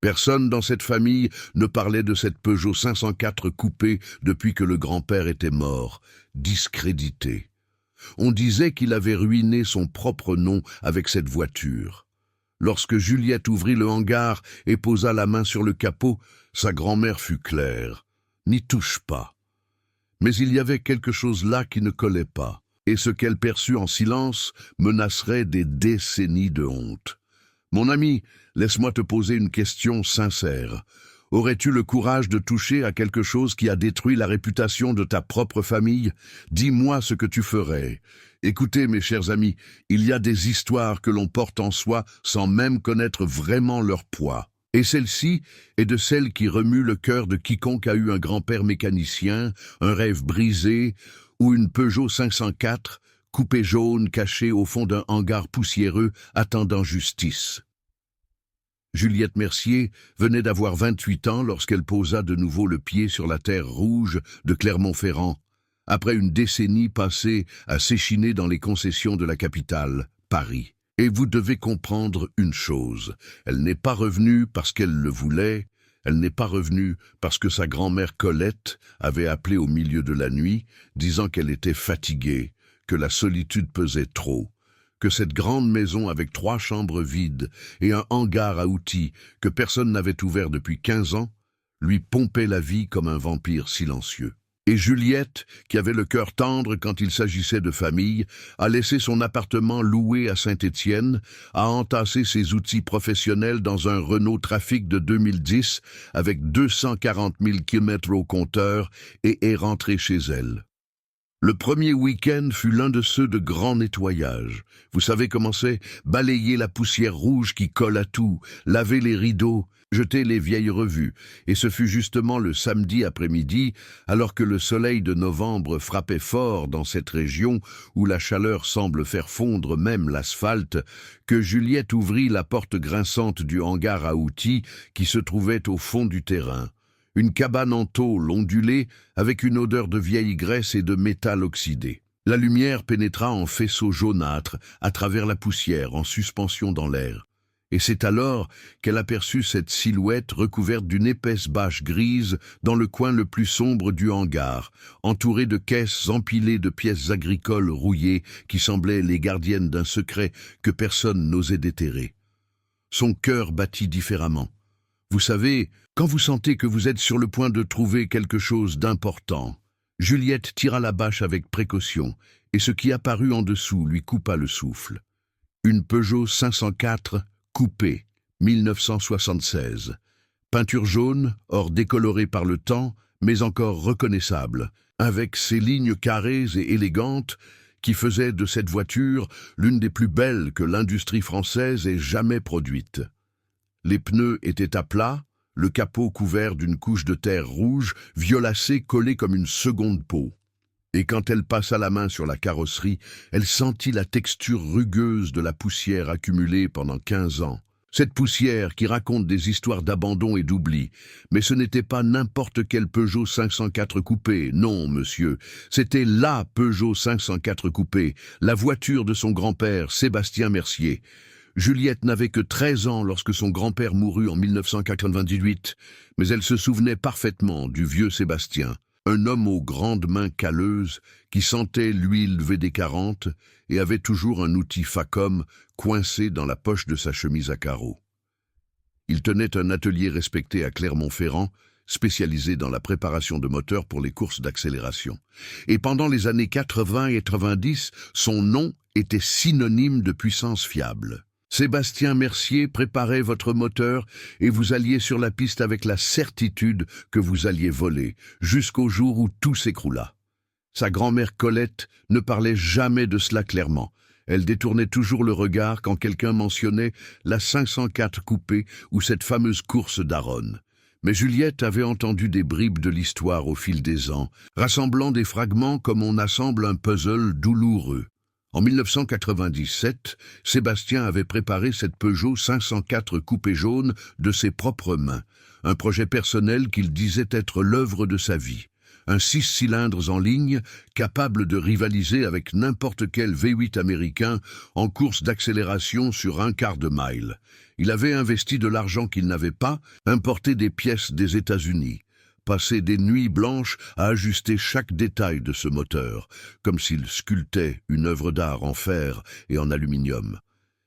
Personne dans cette famille ne parlait de cette Peugeot 504 coupé depuis que le grand-père était mort, discrédité. On disait qu'il avait ruiné son propre nom avec cette voiture. Lorsque Juliette ouvrit le hangar et posa la main sur le capot, sa grand-mère fut claire. N'y touche pas. Mais il y avait quelque chose là qui ne collait pas, et ce qu'elle perçut en silence menacerait des décennies de honte. Mon ami, laisse-moi te poser une question sincère. Aurais-tu le courage de toucher à quelque chose qui a détruit la réputation de ta propre famille? Dis-moi ce que tu ferais. Écoutez, mes chers amis, il y a des histoires que l'on porte en soi sans même connaître vraiment leur poids. Et celle-ci est de celle qui remue le cœur de quiconque a eu un grand-père mécanicien, un rêve brisé ou une Peugeot 504, coupé jaune cachée au fond d'un hangar poussiéreux attendant justice. Juliette Mercier venait d'avoir 28 ans lorsqu'elle posa de nouveau le pied sur la terre rouge de Clermont-Ferrand, après une décennie passée à s'échiner dans les concessions de la capitale, Paris. Et vous devez comprendre une chose, elle n'est pas revenue parce qu'elle le voulait, elle n'est pas revenue parce que sa grand-mère Colette avait appelé au milieu de la nuit, disant qu'elle était fatiguée, que la solitude pesait trop, que cette grande maison avec 3 chambres vides et un hangar à outils que personne n'avait ouvert depuis 15 ans, lui pompait la vie comme un vampire silencieux. Et Juliette, qui avait le cœur tendre quand il s'agissait de famille, a laissé son appartement loué à Saint-Étienne, a entassé ses outils professionnels dans un Renault Trafic de 2010 avec 240 000 km au compteur et est rentrée chez elle. Le premier week-end fut l'un de ceux de grand nettoyage. Vous savez comment c'est? Balayer la poussière rouge qui colle à tout, laver les rideaux, jeter les vieilles revues. Et ce fut justement le samedi après-midi, alors que le soleil de novembre frappait fort dans cette région où la chaleur semble faire fondre même l'asphalte, que Juliette ouvrit la porte grinçante du hangar à outils qui se trouvait au fond du terrain. Une cabane en tôle ondulée avec une odeur de vieille graisse et de métal oxydé. La lumière pénétra en faisceau jaunâtre à travers la poussière en suspension dans l'air. Et c'est alors qu'elle aperçut cette silhouette recouverte d'une épaisse bâche grise dans le coin le plus sombre du hangar, entourée de caisses empilées de pièces agricoles rouillées qui semblaient les gardiennes d'un secret que personne n'osait déterrer. Son cœur battit différemment. Vous savez, quand vous sentez que vous êtes sur le point de trouver quelque chose d'important, Juliette tira la bâche avec précaution, et ce qui apparut en dessous lui coupa le souffle. Une Peugeot 504 coupée, 1976. Peinture jaune, or décolorée par le temps, mais encore reconnaissable, avec ses lignes carrées et élégantes qui faisaient de cette voiture l'une des plus belles que l'industrie française ait jamais produites. Les pneus étaient à plat, le capot couvert d'une couche de terre rouge, violacée collée comme une seconde peau. Et quand elle passa la main sur la carrosserie, elle sentit la texture rugueuse de la poussière accumulée pendant 15 ans. Cette poussière qui raconte des histoires d'abandon et d'oubli. Mais ce n'était pas n'importe quel Peugeot 504 coupé, non, monsieur. C'était la Peugeot 504 coupé, la voiture de son grand-père, Sébastien Mercier. Juliette n'avait que 13 ans lorsque son grand-père mourut en 1998, mais elle se souvenait parfaitement du vieux Sébastien, un homme aux grandes mains calleuses qui sentait l'huile VD40 et avait toujours un outil Facom coincé dans la poche de sa chemise à carreaux. Il tenait un atelier respecté à Clermont-Ferrand, spécialisé dans la préparation de moteurs pour les courses d'accélération. Et pendant les années 80 et 90, son nom était synonyme de puissance fiable. Sébastien Mercier préparait votre moteur et vous alliez sur la piste avec la certitude que vous alliez voler, jusqu'au jour où tout s'écroula. Sa grand-mère Colette ne parlait jamais de cela clairement. Elle détournait toujours le regard quand quelqu'un mentionnait la 504 coupée ou cette fameuse course d'Aronne. Mais Juliette avait entendu des bribes de l'histoire au fil des ans, rassemblant des fragments comme on assemble un puzzle douloureux. En 1997, Sébastien avait préparé cette Peugeot 504 coupé jaune de ses propres mains, un projet personnel qu'il disait être l'œuvre de sa vie. un 6 cylindres en ligne, capable de rivaliser avec n'importe quel V8 américain en course d'accélération sur un quart de mile. Il avait investi de l'argent qu'il n'avait pas, importé des pièces des États-Unis, passé des nuits blanches à ajuster chaque détail de ce moteur, comme s'il sculptait une œuvre d'art en fer et en aluminium.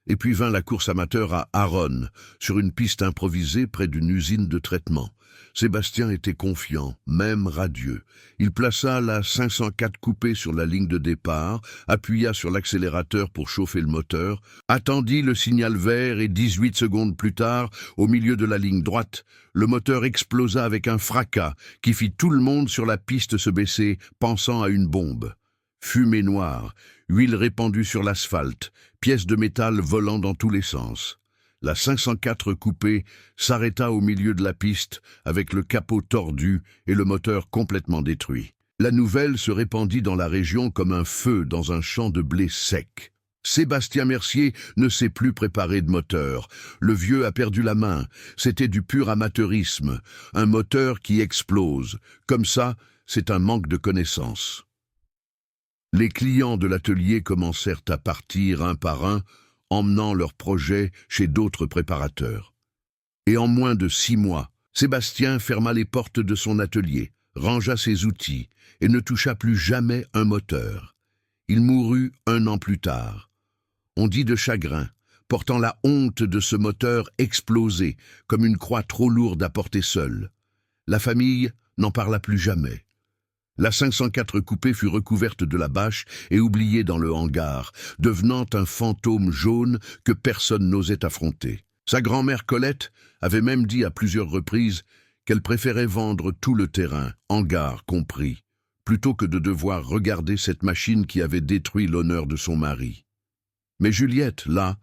Et puis vint la course amateur à Aron, sur une piste improvisée près d'une usine de traitement. Sébastien était confiant, même radieux. Il plaça la 504 coupé sur la ligne de départ, appuya sur l'accélérateur pour chauffer le moteur, attendit le signal vert et 18 secondes plus tard, au milieu de la ligne droite, le moteur explosa avec un fracas qui fit tout le monde sur la piste se baisser, pensant à une bombe. Fumée noire, huile répandue sur l'asphalte, pièces de métal volant dans tous les sens. La 504 coupé s'arrêta au milieu de la piste avec le capot tordu et le moteur complètement détruit. La nouvelle se répandit dans la région comme un feu dans un champ de blé sec. Sébastien Mercier ne sait plus préparer de moteur. Le vieux a perdu la main. C'était du pur amateurisme. Un moteur qui explose. Comme ça, c'est un manque de connaissances. Les clients de l'atelier commencèrent à partir un par un, emmenant leurs projets chez d'autres préparateurs. Et en moins de 6 mois, Sébastien ferma les portes de son atelier, rangea ses outils et ne toucha plus jamais un moteur. Il mourut 1 an plus tard. On dit de chagrin, portant la honte de ce moteur explosé, comme une croix trop lourde à porter seule. La famille n'en parla plus jamais. La 504 coupé fut recouverte de la bâche et oubliée dans le hangar, devenant un fantôme jaune que personne n'osait affronter. Sa grand-mère Colette avait même dit à plusieurs reprises qu'elle préférait vendre tout le terrain, hangar compris, plutôt que de devoir regarder cette machine qui avait détruit l'honneur de son mari. Mais Juliette, là,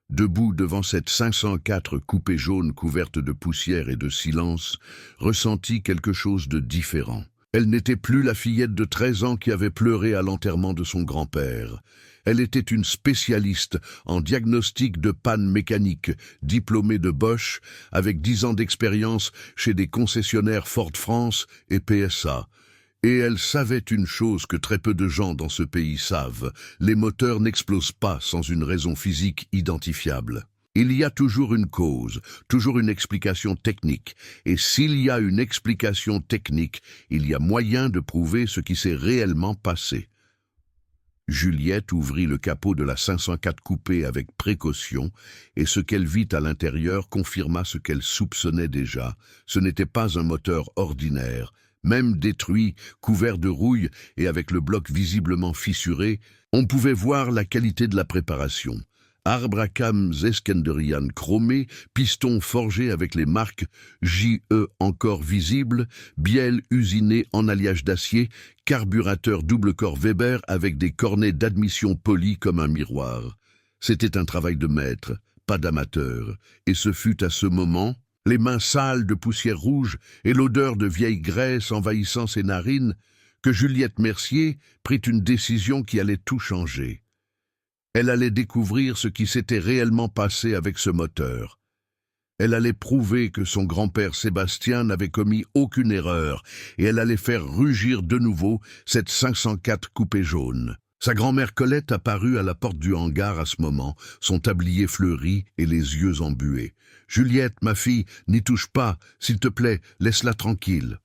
debout devant cette 504 coupé jaune couverte de poussière et de silence, ressentit quelque chose de différent. Elle n'était plus la fillette de 13 ans qui avait pleuré à l'enterrement de son grand-père. Elle était une spécialiste en diagnostic de panne mécanique, diplômée de Bosch, avec 10 ans d'expérience chez des concessionnaires Ford France et PSA. Et elle savait une chose que très peu de gens dans ce pays savent, les moteurs n'explosent pas sans une raison physique identifiable. Il y a toujours une cause, toujours une explication technique, et s'il y a une explication technique, il y a moyen de prouver ce qui s'est réellement passé. Juliette ouvrit le capot de la 504 coupé avec précaution, et ce qu'elle vit à l'intérieur confirma ce qu'elle soupçonnait déjà. Ce n'était pas un moteur ordinaire. Même détruit, couvert de rouille et avec le bloc visiblement fissuré, on pouvait voir la qualité de la préparation. Arbre à cames Eskenderian chromé, piston forgé avec les marques JE encore visibles, bielle usinée en alliage d'acier, carburateur double corps Weber avec des cornets d'admission polis comme un miroir. C'était un travail de maître, pas d'amateur, et ce fut à ce moment, les mains sales de poussière rouge et l'odeur de vieille graisse envahissant ses narines, que Juliette Mercier prit une décision qui allait tout changer. Elle allait découvrir ce qui s'était réellement passé avec ce moteur. Elle allait prouver que son grand-père Sébastien n'avait commis aucune erreur, et elle allait faire rugir de nouveau cette 504 coupé jaune. Sa grand-mère Colette apparut à la porte du hangar à ce moment, son tablier fleuri et les yeux embués. « Juliette, ma fille, n'y touche pas, s'il te plaît, laisse-la tranquille. »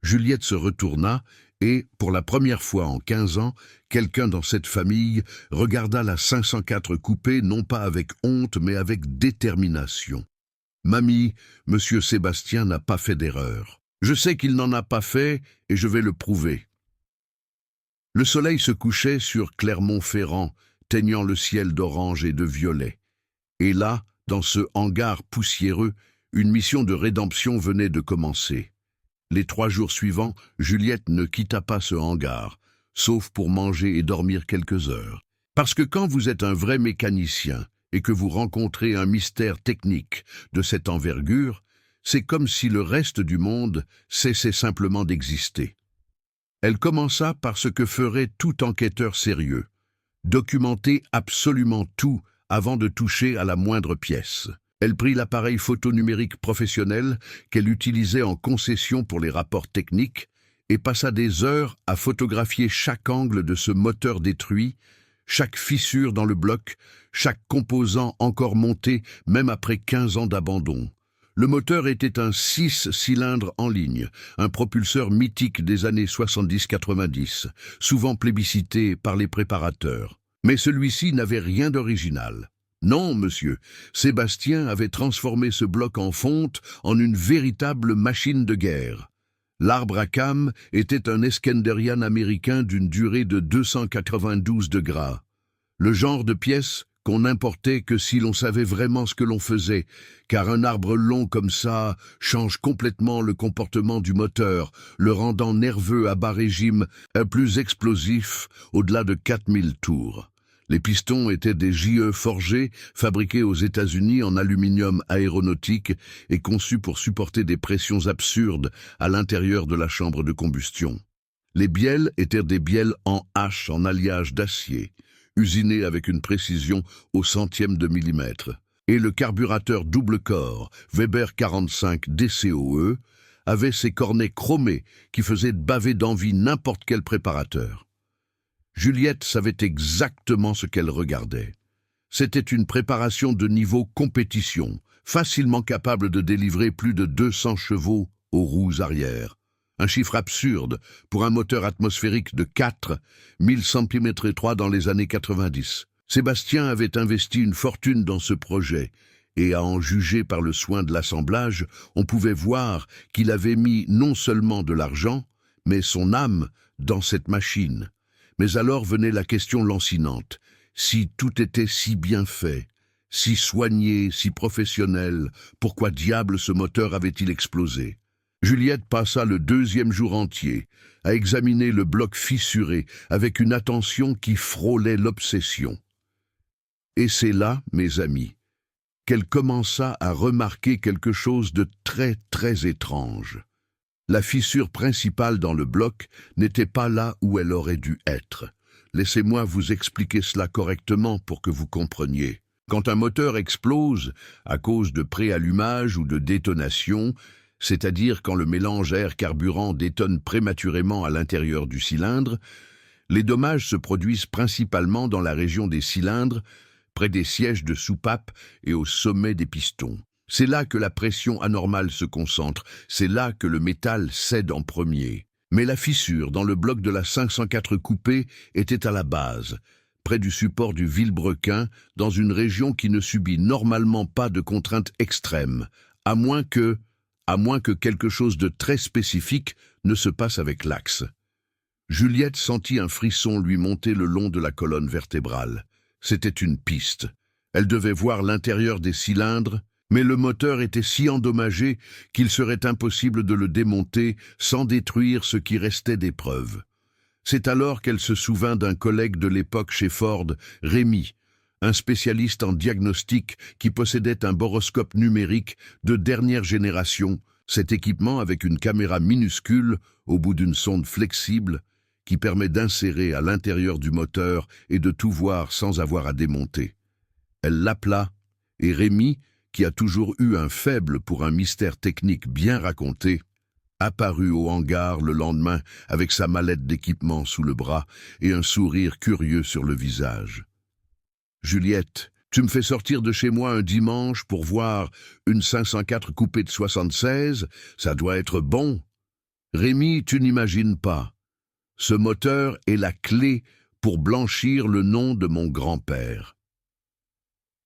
Juliette se retourna et, pour la première fois en 15 ans, quelqu'un dans cette famille regarda la 504 coupé non pas avec honte mais avec détermination. « Mamie, monsieur Sébastien n'a pas fait d'erreur. Je sais qu'il n'en a pas fait et je vais le prouver. » Le soleil se couchait sur Clermont-Ferrand, teignant le ciel d'orange et de violet. Et là, dans ce hangar poussiéreux, une mission de rédemption venait de commencer. Les 3 jours suivants, Juliette ne quitta pas ce hangar, sauf pour manger et dormir quelques heures. Parce que quand vous êtes un vrai mécanicien et que vous rencontrez un mystère technique de cette envergure, c'est comme si le reste du monde cessait simplement d'exister. Elle commença par ce que ferait tout enquêteur sérieux, documenter absolument tout avant de toucher à la moindre pièce. Elle prit l'appareil photo numérique professionnel qu'elle utilisait en concession pour les rapports techniques et passa des heures à photographier chaque angle de ce moteur détruit, chaque fissure dans le bloc, chaque composant encore monté, même après 15 ans d'abandon. Le moteur était un 6 cylindres en ligne, un propulseur mythique des années 70-90, souvent plébiscité par les préparateurs. Mais celui-ci n'avait rien d'original. Non, monsieur, Sébastien avait transformé ce bloc en fonte en une véritable machine de guerre. L'arbre à cames était un Eskenderian américain d'une durée de 292 de gras. Le genre de pièce qu'on n'importait que si l'on savait vraiment ce que l'on faisait, car un arbre long comme ça change complètement le comportement du moteur, le rendant nerveux à bas régime, plus explosif au-delà de 4000 tours. Les pistons étaient des JE forgés, fabriqués aux États-Unis en aluminium aéronautique et conçus pour supporter des pressions absurdes à l'intérieur de la chambre de combustion. Les bielles étaient des bielles en H en alliage d'acier, usinés avec une précision au centième de millimètre. Et le carburateur double corps, Weber 45 DCOE, avait ses cornets chromés qui faisaient baver d'envie n'importe quel préparateur. Juliette savait exactement ce qu'elle regardait. C'était une préparation de niveau compétition, facilement capable de délivrer plus de 200 chevaux aux roues arrière. Un chiffre absurde pour un moteur atmosphérique de 4, 1000 cm3 dans les années 90. Sébastien avait investi une fortune dans ce projet, et à en juger par le soin de l'assemblage, on pouvait voir qu'il avait mis non seulement de l'argent, mais son âme dans cette machine. Mais alors venait la question lancinante. Si tout était si bien fait, si soigné, si professionnel, pourquoi diable ce moteur avait-il explosé? Juliette passa le deuxième jour entier à examiner le bloc fissuré avec une attention qui frôlait l'obsession. Et c'est là, mes amis, qu'elle commença à remarquer quelque chose de très très étrange. La fissure principale dans le bloc n'était pas là où elle aurait dû être. Laissez-moi vous expliquer cela correctement pour que vous compreniez. Quand un moteur explose à cause de préallumage ou de détonation, c'est-à-dire quand le mélange air-carburant détonne prématurément à l'intérieur du cylindre, les dommages se produisent principalement dans la région des cylindres, près des sièges de soupape et au sommet des pistons. C'est là que la pression anormale se concentre, c'est là que le métal cède en premier. Mais la fissure dans le bloc de la 504 coupé était à la base, près du support du vilebrequin, dans une région qui ne subit normalement pas de contraintes extrêmes, à moins que quelque chose de très spécifique ne se passe avec l'axe. Juliette sentit un frisson lui monter le long de la colonne vertébrale. C'était une piste. Elle devait voir l'intérieur des cylindres, mais le moteur était si endommagé qu'il serait impossible de le démonter sans détruire ce qui restait des preuves. C'est alors qu'elle se souvint d'un collègue de l'époque chez Ford, Rémy, un spécialiste en diagnostic qui possédait un boroscope numérique de dernière génération, cet équipement avec une caméra minuscule au bout d'une sonde flexible qui permet d'insérer à l'intérieur du moteur et de tout voir sans avoir à démonter. Elle l'appela, et Rémy, qui a toujours eu un faible pour un mystère technique bien raconté, apparut au hangar le lendemain avec sa mallette d'équipement sous le bras et un sourire curieux sur le visage. « Juliette, tu me fais sortir de chez moi un dimanche pour voir une 504 coupée de 76, ça doit être bon. Rémy, tu n'imagines pas. Ce moteur est la clé pour blanchir le nom de mon grand-père. »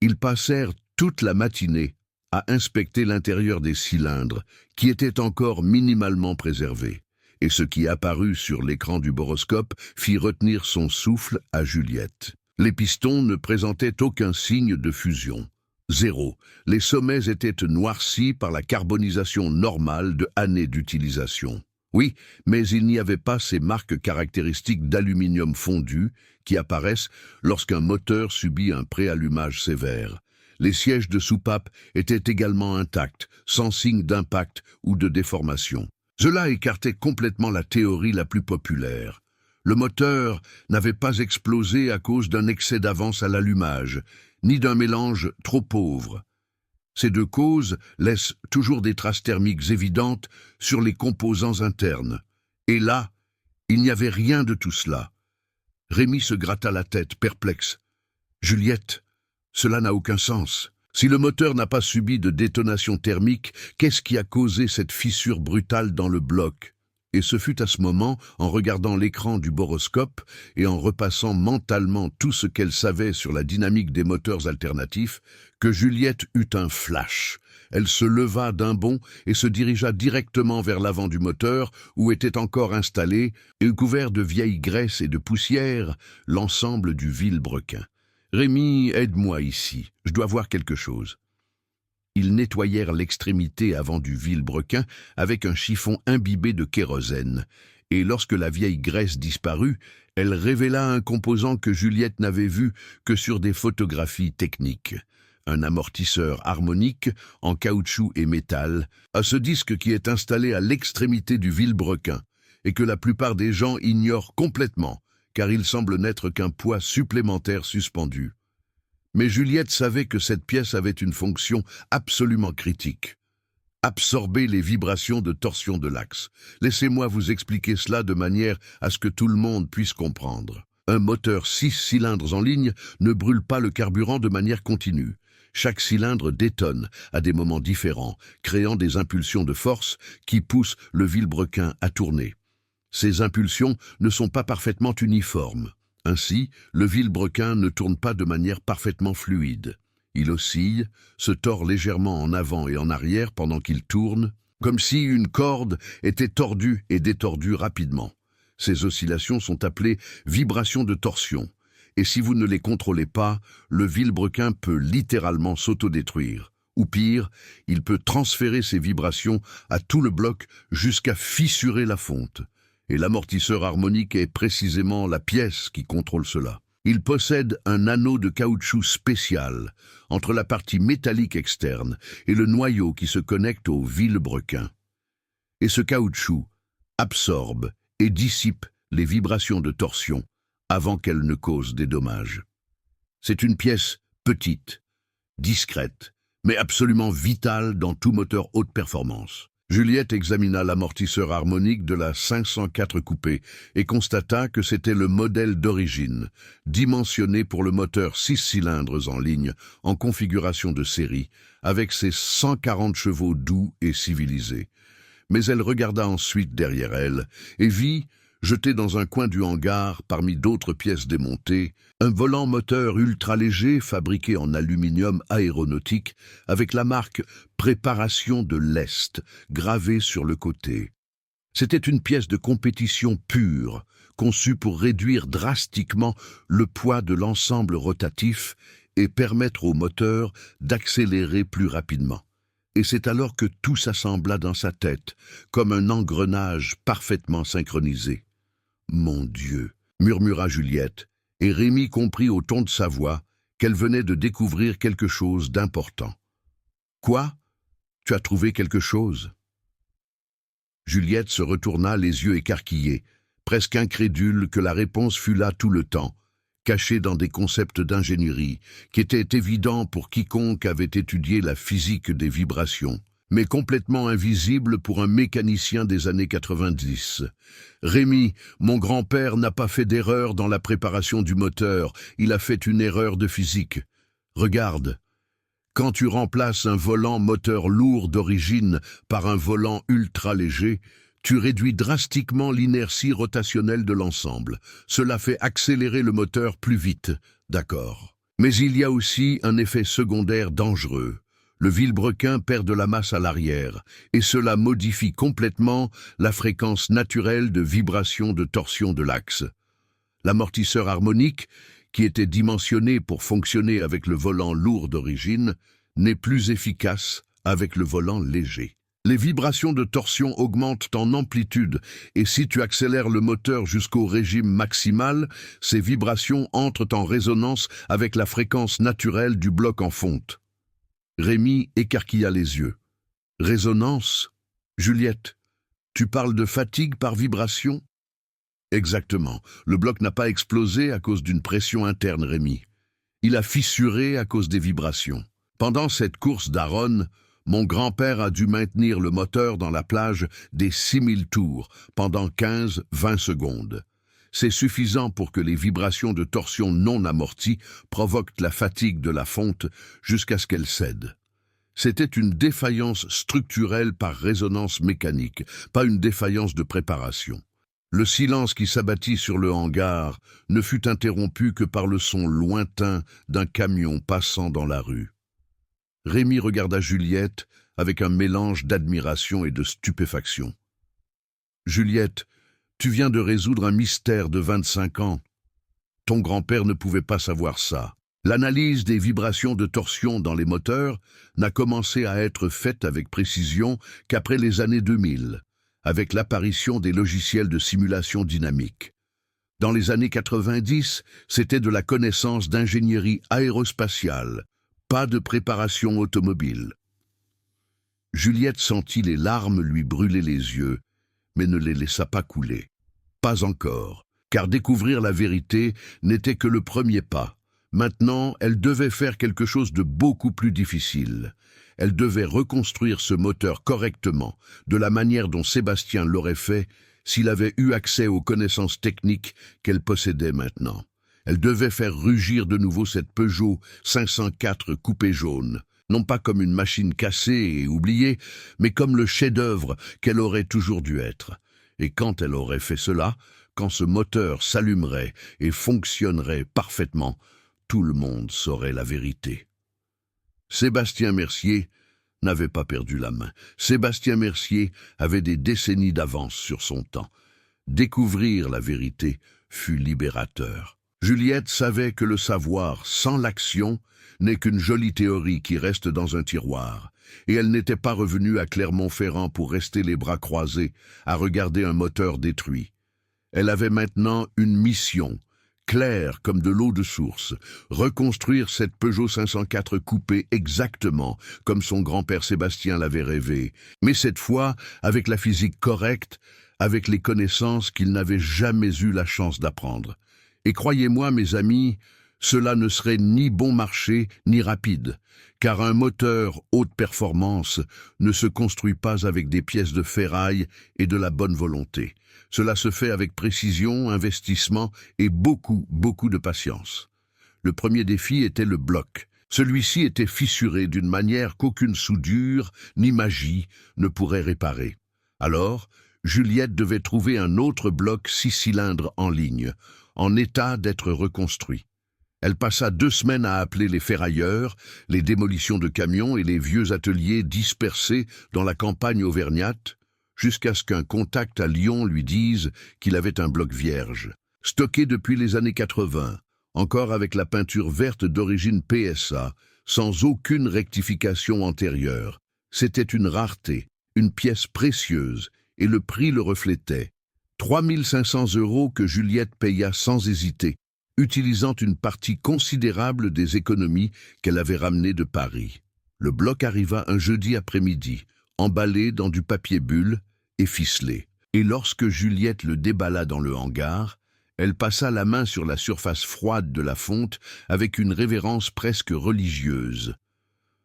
Ils passèrent toute la matinée à inspecter l'intérieur des cylindres, qui étaient encore minimalement préservés, et ce qui apparut sur l'écran du boroscope fit retenir son souffle à Juliette. Les pistons ne présentaient aucun signe de fusion. Zéro. Les sommets étaient noircis par la carbonisation normale de années d'utilisation. Oui, mais il n'y avait pas ces marques caractéristiques d'aluminium fondu qui apparaissent lorsqu'un moteur subit un préallumage sévère. Les sièges de soupape étaient également intacts, sans signe d'impact ou de déformation. Cela écartait complètement la théorie la plus populaire. Le moteur n'avait pas explosé à cause d'un excès d'avance à l'allumage, ni d'un mélange trop pauvre. Ces deux causes laissent toujours des traces thermiques évidentes sur les composants internes, Et là, il n'y avait rien de tout cela. Rémi se gratta la tête, perplexe. « Juliette, cela n'a aucun sens. Si le moteur n'a pas subi de détonation thermique, qu'est-ce qui a causé cette fissure brutale dans le bloc ?» Et ce fut à ce moment, en regardant l'écran du boroscope et en repassant mentalement tout ce qu'elle savait sur la dynamique des moteurs alternatifs, que Juliette eut un flash. Elle se leva d'un bond et se dirigea directement vers l'avant du moteur, où était encore installé, et couvert de vieille graisse et de poussière, l'ensemble du vilebrequin. « Rémi, aide-moi ici, je dois voir quelque chose. » Ils nettoyèrent l'extrémité avant du vilebrequin avec un chiffon imbibé de kérosène, et lorsque la vieille graisse disparut, elle révéla un composant que Juliette n'avait vu que sur des photographies techniques. Un amortisseur harmonique en caoutchouc et métal, à ce disque qui est installé à l'extrémité du vilebrequin, et que la plupart des gens ignorent complètement, car il semble n'être qu'un poids supplémentaire suspendu. Mais Juliette savait que cette pièce avait une fonction absolument critique. Absorber les vibrations de torsion de l'axe. Laissez-moi vous expliquer cela de manière à ce que tout le monde puisse comprendre. Un moteur 6 cylindres en ligne ne brûle pas le carburant de manière continue. Chaque cylindre détonne à des moments différents, créant des impulsions de force qui poussent le vilebrequin à tourner. Ces impulsions ne sont pas parfaitement uniformes. Ainsi, le vilebrequin ne tourne pas de manière parfaitement fluide. Il oscille, se tord légèrement en avant et en arrière pendant qu'il tourne, comme si une corde était tordue et détordue rapidement. Ces oscillations sont appelées vibrations de torsion, et si vous ne les contrôlez pas, le vilebrequin peut littéralement s'autodétruire. Ou pire, il peut transférer ces vibrations à tout le bloc jusqu'à fissurer la fonte. Et l'amortisseur harmonique est précisément la pièce qui contrôle cela. Il possède un anneau de caoutchouc spécial entre la partie métallique externe et le noyau qui se connecte au vilebrequin. Et ce caoutchouc absorbe et dissipe les vibrations de torsion avant qu'elles ne causent des dommages. C'est une pièce petite, discrète, mais absolument vitale dans tout moteur haute performance. Juliette examina l'amortisseur harmonique de la 504 coupé et constata que c'était le modèle d'origine, dimensionné pour le moteur 6 cylindres en ligne, en configuration de série, avec ses 140 chevaux doux et civilisés. Mais elle regarda ensuite derrière elle et vit, jeté dans un coin du hangar parmi d'autres pièces démontées, un volant moteur ultra-léger fabriqué en aluminium aéronautique avec la marque « Préparation de l'Est » gravée sur le côté. C'était une pièce de compétition pure, conçue pour réduire drastiquement le poids de l'ensemble rotatif et permettre au moteur d'accélérer plus rapidement. Et c'est alors que tout s'assembla dans sa tête, comme un engrenage parfaitement synchronisé. « Mon Dieu !» murmura Juliette, et Rémi comprit au ton de sa voix qu'elle venait de découvrir quelque chose d'important. « Quoi ? Tu as trouvé quelque chose ?» Juliette se retourna les yeux écarquillés, presque incrédule que la réponse fût là tout le temps, cachée dans des concepts d'ingénierie qui étaient évidents pour quiconque avait étudié la physique des vibrations, mais complètement invisible pour un mécanicien des années 90. « Rémi, mon grand-père n'a pas fait d'erreur dans la préparation du moteur, il a fait une erreur de physique. Regarde, quand tu remplaces un volant moteur lourd d'origine par un volant ultra léger, tu réduis drastiquement l'inertie rotationnelle de l'ensemble. Cela fait accélérer le moteur plus vite, d'accord. Mais il y a aussi un effet secondaire dangereux. Le vilebrequin perd de la masse à l'arrière, et cela modifie complètement la fréquence naturelle de vibration de torsion de l'axe. L'amortisseur harmonique, qui était dimensionné pour fonctionner avec le volant lourd d'origine, n'est plus efficace avec le volant léger. Les vibrations de torsion augmentent en amplitude, et si tu accélères le moteur jusqu'au régime maximal, ces vibrations entrent en résonance avec la fréquence naturelle du bloc en fonte. Rémi écarquilla les yeux. « Résonance ? Juliette, tu parles de fatigue par vibration ?» « Exactement. Le bloc n'a pas explosé à cause d'une pression interne, Rémi. Il a fissuré à cause des vibrations. Pendant cette course d'Aaron, Mon grand-père a dû maintenir le moteur dans la plage des 6000 tours pendant 15-20 secondes. C'est suffisant pour que les vibrations de torsion non amorties provoquent la fatigue de la fonte jusqu'à ce qu'elle cède. C'était une défaillance structurelle par résonance mécanique, pas une défaillance de préparation. Le silence qui s'abattit sur le hangar ne fut interrompu que par le son lointain d'un camion passant dans la rue. Rémi regarda Juliette avec un mélange d'admiration et de stupéfaction. « Juliette, tu viens de résoudre un mystère de 25 ans. Ton grand-père ne pouvait pas savoir ça. L'analyse des vibrations de torsion dans les moteurs n'a commencé à être faite avec précision qu'après les années 2000, avec l'apparition des logiciels de simulation dynamique. Dans les années 90, c'était de la connaissance d'ingénierie aérospatiale, pas de préparation automobile. » Juliette sentit les larmes lui brûler les yeux, mais ne les laissa pas couler. Pas encore, car découvrir la vérité n'était que le premier pas. Maintenant, elle devait faire quelque chose de beaucoup plus difficile. Elle devait reconstruire ce moteur correctement, de la manière dont Sébastien l'aurait fait s'il avait eu accès aux connaissances techniques qu'elle possédait maintenant. Elle devait faire rugir de nouveau cette Peugeot 504 coupé jaune, non pas comme une machine cassée et oubliée, mais comme le chef-d'œuvre qu'elle aurait toujours dû être. Et quand elle aurait fait cela, quand ce moteur s'allumerait et fonctionnerait parfaitement, tout le monde saurait la vérité. Sébastien Mercier n'avait pas perdu la main. Sébastien Mercier avait des décennies d'avance sur son temps. Découvrir la vérité fut libérateur. Juliette savait que le savoir sans l'action n'est qu'une jolie théorie qui reste dans un tiroir, et elle n'était pas revenue à Clermont-Ferrand pour rester les bras croisés, à regarder un moteur détruit. Elle avait maintenant une mission, claire comme de l'eau de source, reconstruire cette Peugeot 504 coupée exactement comme son grand-père Sébastien l'avait rêvé, mais cette fois avec la physique correcte, avec les connaissances qu'il n'avait jamais eu la chance d'apprendre. Et croyez-moi, mes amis, cela ne serait ni bon marché ni rapide, car un moteur haute performance ne se construit pas avec des pièces de ferraille et de la bonne volonté. Cela se fait avec précision, investissement et beaucoup de patience. Le premier défi était le bloc. Celui-ci était fissuré d'une manière qu'aucune soudure ni magie ne pourrait réparer. Alors, Juliette devait trouver un autre bloc 6 cylindres en ligne, en état d'être reconstruit. Elle passa 2 semaines à appeler les ferrailleurs, les démolitions de camions et les vieux ateliers dispersés dans la campagne auvergnate, jusqu'à ce qu'un contact à Lyon lui dise qu'il avait un bloc vierge, stocké depuis les années 80, encore avec la peinture verte d'origine PSA, sans aucune rectification antérieure. C'était une rareté, une pièce précieuse, et le prix le reflétait. 3 500 € que Juliette paya sans hésiter, utilisant une partie considérable des économies qu'elle avait ramenées de Paris. Le bloc arriva un jeudi après-midi, emballé dans du papier bulle et ficelé. Et lorsque Juliette le déballa dans le hangar, elle passa la main sur la surface froide de la fonte avec une révérence presque religieuse.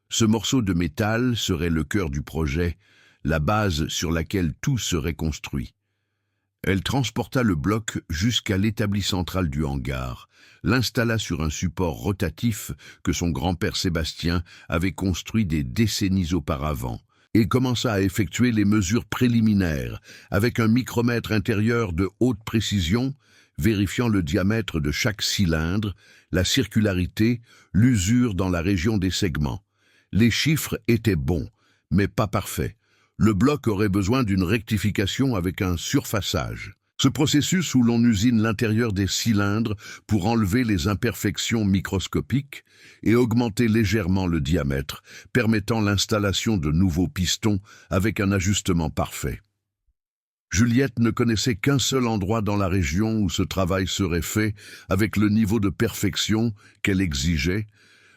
Ce morceau de métal serait le cœur du projet, la base sur laquelle tout serait construit. Elle transporta le bloc jusqu'à l'établi central du hangar, l'installa sur un support rotatif que son grand-père Sébastien avait construit des décennies auparavant, et commença à effectuer les mesures préliminaires avec un micromètre intérieur de haute précision, vérifiant le diamètre de chaque cylindre, la circularité, l'usure dans la région des segments. Les chiffres étaient bons, mais pas parfaits. Le bloc aurait besoin d'une rectification avec un surfaçage. Ce processus où l'on usine l'intérieur des cylindres pour enlever les imperfections microscopiques et augmenter légèrement le diamètre, permettant l'installation de nouveaux pistons avec un ajustement parfait. Juliette ne connaissait qu'un seul endroit dans la région où ce travail serait fait avec le niveau de perfection qu'elle exigeait,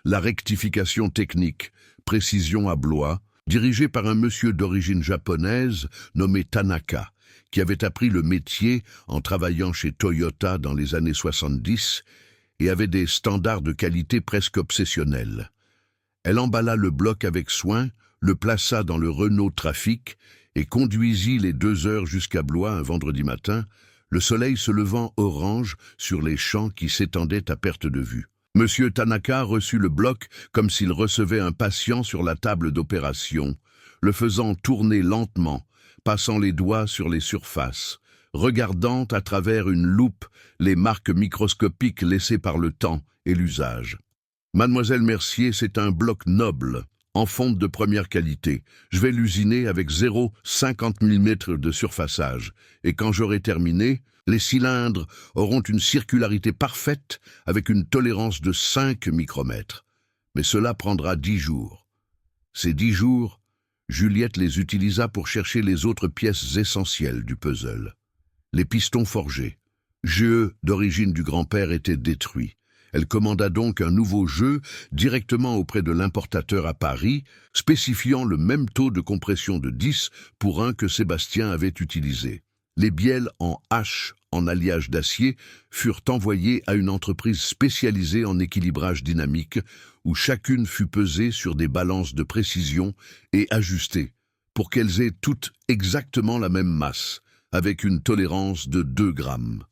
la rectification technique, précision à Blois, dirigé par un monsieur d'origine japonaise nommé Tanaka, qui avait appris le métier en travaillant chez Toyota dans les années 70 et avait des standards de qualité presque obsessionnels. Elle emballa le bloc avec soin, le plaça dans le Renault Trafic et conduisit les 2 heures jusqu'à Blois un vendredi matin, le soleil se levant orange sur les champs qui s'étendaient à perte de vue. Monsieur Tanaka reçut le bloc comme s'il recevait un patient sur la table d'opération, le faisant tourner lentement, passant les doigts sur les surfaces, regardant à travers une loupe les marques microscopiques laissées par le temps et l'usage. Mademoiselle Mercier, c'est un bloc noble, en fonte de première qualité. Je vais l'usiner avec 0,50 mm de surfaçage. Et quand j'aurai terminé, les cylindres auront une circularité parfaite avec une tolérance de 5 micromètres. Mais cela prendra 10 jours. Ces 10 jours, Juliette les utilisa pour chercher les autres pièces essentielles du puzzle. Les pistons forgés. Jeu d'origine du grand-père était détruit. Elle commanda donc un nouveau jeu directement auprès de l'importateur à Paris, spécifiant le même taux de compression de 10 pour 1 que Sébastien avait utilisé. Les bielles en H en alliage d'acier furent envoyées à une entreprise spécialisée en équilibrage dynamique où chacune fut pesée sur des balances de précision et ajustée pour qu'elles aient toutes exactement la même masse, avec une tolérance de 2 grammes.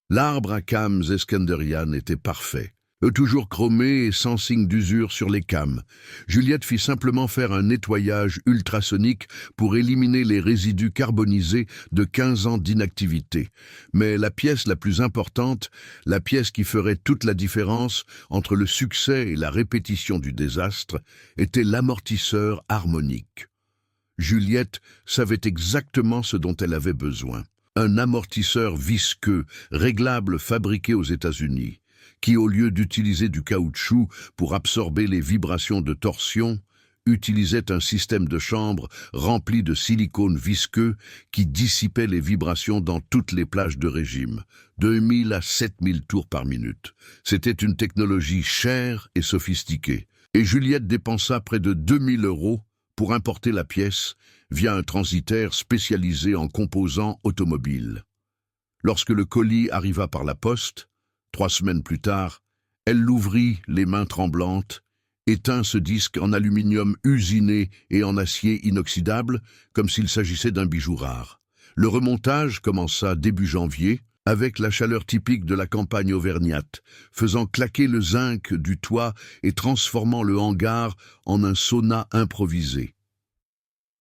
L'arbre à cames Eskanderian était parfait, toujours chromé et sans signe d'usure sur les cames. Juliette fit simplement faire un nettoyage ultrasonique pour éliminer les résidus carbonisés de 15 ans d'inactivité. Mais la pièce la plus importante, la pièce qui ferait toute la différence entre le succès et la répétition du désastre, était l'amortisseur harmonique. Juliette savait exactement ce dont elle avait besoin. Un amortisseur visqueux, réglable fabriqué aux États-Unis, qui, au lieu d'utiliser du caoutchouc pour absorber les vibrations de torsion, utilisait un système de chambre rempli de silicone visqueux qui dissipait les vibrations dans toutes les plages de régime, 2000 à 7000 tours par minute. C'était une technologie chère et sophistiquée, et Juliette dépensa près de 2000 € pour importer la pièce via un transitaire spécialisé en composants automobiles. Lorsque le colis arriva par la poste, 3 semaines plus tard, elle l'ouvrit les mains tremblantes, éteint ce disque en aluminium usiné et en acier inoxydable, comme s'il s'agissait d'un bijou rare. Le remontage commença début janvier, avec la chaleur typique de la campagne auvergnate, faisant claquer le zinc du toit et transformant le hangar en un sauna improvisé.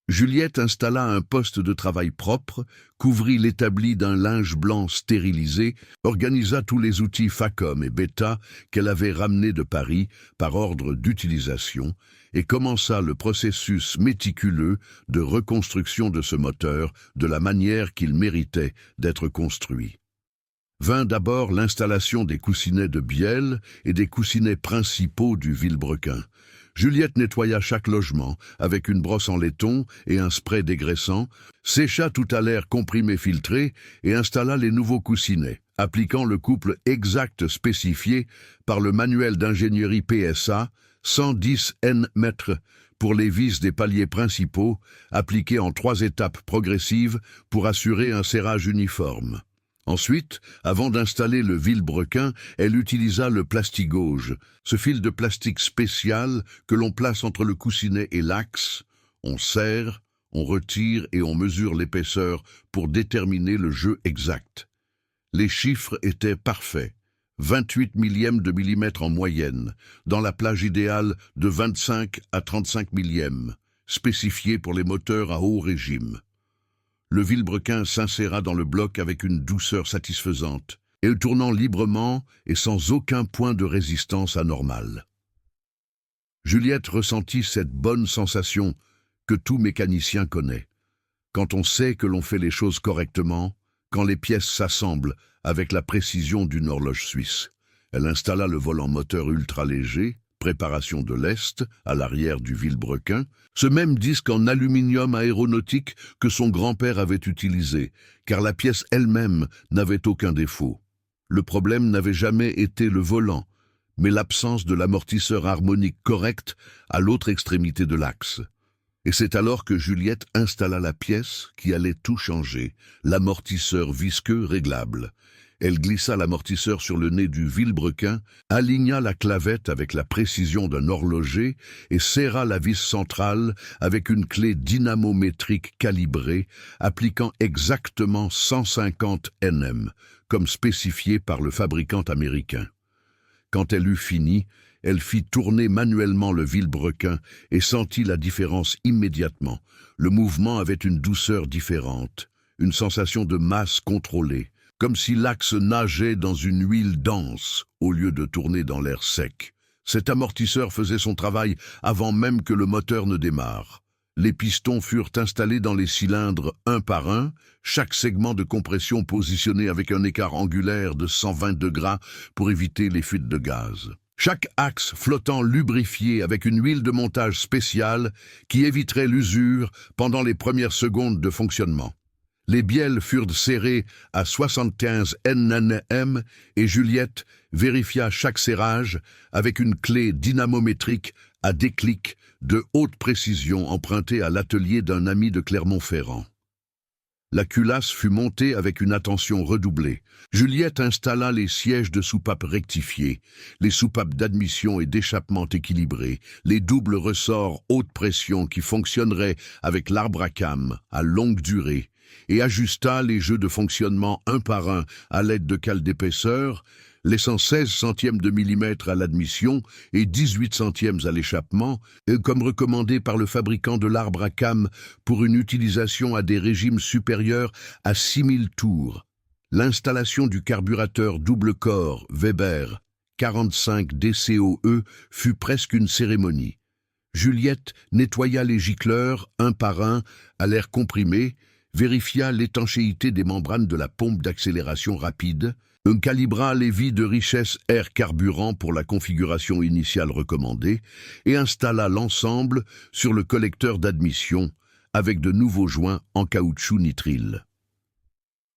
Juliette installa un poste de travail propre, couvrit l'établi d'un linge blanc stérilisé, organisa tous les outils Facom et Beta qu'elle avait ramenés de Paris par ordre d'utilisation et commença le processus méticuleux de reconstruction de ce moteur de la manière qu'il méritait d'être construit. Vint d'abord l'installation des coussinets de bielle et des coussinets principaux du vilebrequin. Juliette nettoya chaque logement avec une brosse en laiton et un spray dégraissant, sécha tout à l'air comprimé filtré et installa les nouveaux coussinets, appliquant le couple exact spécifié par le manuel d'ingénierie PSA, 110 Nm pour les vis des paliers principaux, appliqués en 3 étapes progressives pour assurer un serrage uniforme. Ensuite, avant d'installer le vilebrequin, elle utilisa le plastigauge, ce fil de plastique spécial que l'on place entre le coussinet et l'axe. On serre, on retire et on mesure l'épaisseur pour déterminer le jeu exact. Les chiffres étaient parfaits, 28 millièmes de millimètre en moyenne, dans la plage idéale de 25 à 35 millièmes, spécifiée pour les moteurs à haut régime. Le vilebrequin s'inséra dans le bloc avec une douceur satisfaisante, et tournant librement et sans aucun point de résistance anormale. Juliette ressentit cette bonne sensation que tout mécanicien connaît, quand on sait que l'on fait les choses correctement, quand les pièces s'assemblent avec la précision d'une horloge suisse. Elle installa le volant moteur ultra léger, préparation de lest, à l'arrière du vilebrequin, ce même disque en aluminium aéronautique que son grand-père avait utilisé, car la pièce elle-même n'avait aucun défaut. Le problème n'avait jamais été le volant, mais l'absence de l'amortisseur harmonique correct à l'autre extrémité de l'axe. Et c'est alors que Juliette installa la pièce qui allait tout changer, l'amortisseur visqueux réglable. Elle glissa l'amortisseur sur le nez du vilebrequin, aligna la clavette avec la précision d'un horloger et serra la vis centrale avec une clé dynamométrique calibrée, appliquant exactement 150 Nm, comme spécifié par le fabricant américain. Quand elle eut fini, elle fit tourner manuellement le vilebrequin et sentit la différence immédiatement. Le mouvement avait une douceur différente, une sensation de masse contrôlée, comme si l'axe nageait dans une huile dense au lieu de tourner dans l'air sec. Cet amortisseur faisait son travail avant même que le moteur ne démarre. Les pistons furent installés dans les cylindres un par un, chaque segment de compression positionné avec un écart angulaire de 120 degrés pour éviter les fuites de gaz. Chaque axe flottant lubrifié avec une huile de montage spéciale qui éviterait l'usure pendant les premières secondes de fonctionnement. Les bielles furent serrées à 75 Nm et Juliette vérifia chaque serrage avec une clé dynamométrique à déclic de haute précision empruntée à l'atelier d'un ami de Clermont-Ferrand. La culasse fut montée avec une attention redoublée. Juliette installa les sièges de soupape rectifiés, les soupapes d'admission et d'échappement équilibrées, les doubles ressorts haute pression qui fonctionneraient avec l'arbre à cam à longue durée, et ajusta les jeux de fonctionnement un par un à l'aide de cales d'épaisseur, laissant 16 centièmes de millimètre à l'admission et 18 centièmes à l'échappement, comme recommandé par le fabricant de l'arbre à cam pour une utilisation à des régimes supérieurs à 6000 tours. L'installation du carburateur double corps Weber 45 DCOE fut presque une cérémonie. Juliette nettoya les gicleurs un par un à l'air comprimé, vérifia l'étanchéité des membranes de la pompe d'accélération rapide, calibra les vies de richesse air carburant pour la configuration initiale recommandée et installa l'ensemble sur le collecteur d'admission avec de nouveaux joints en caoutchouc nitrile.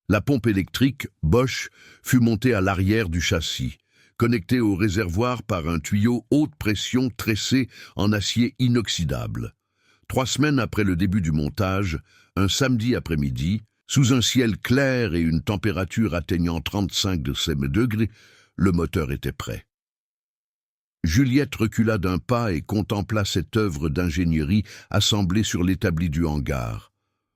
La pompe électrique Bosch fut montée à l'arrière du châssis, connectée au réservoir par un tuyau haute pression tressé en acier inoxydable. 3 semaines après le début du montage, un samedi après-midi, sous un ciel clair et une température atteignant 35 degrés, le moteur était prêt. Juliette recula d'un pas et contempla cette œuvre d'ingénierie assemblée sur l'établi du hangar.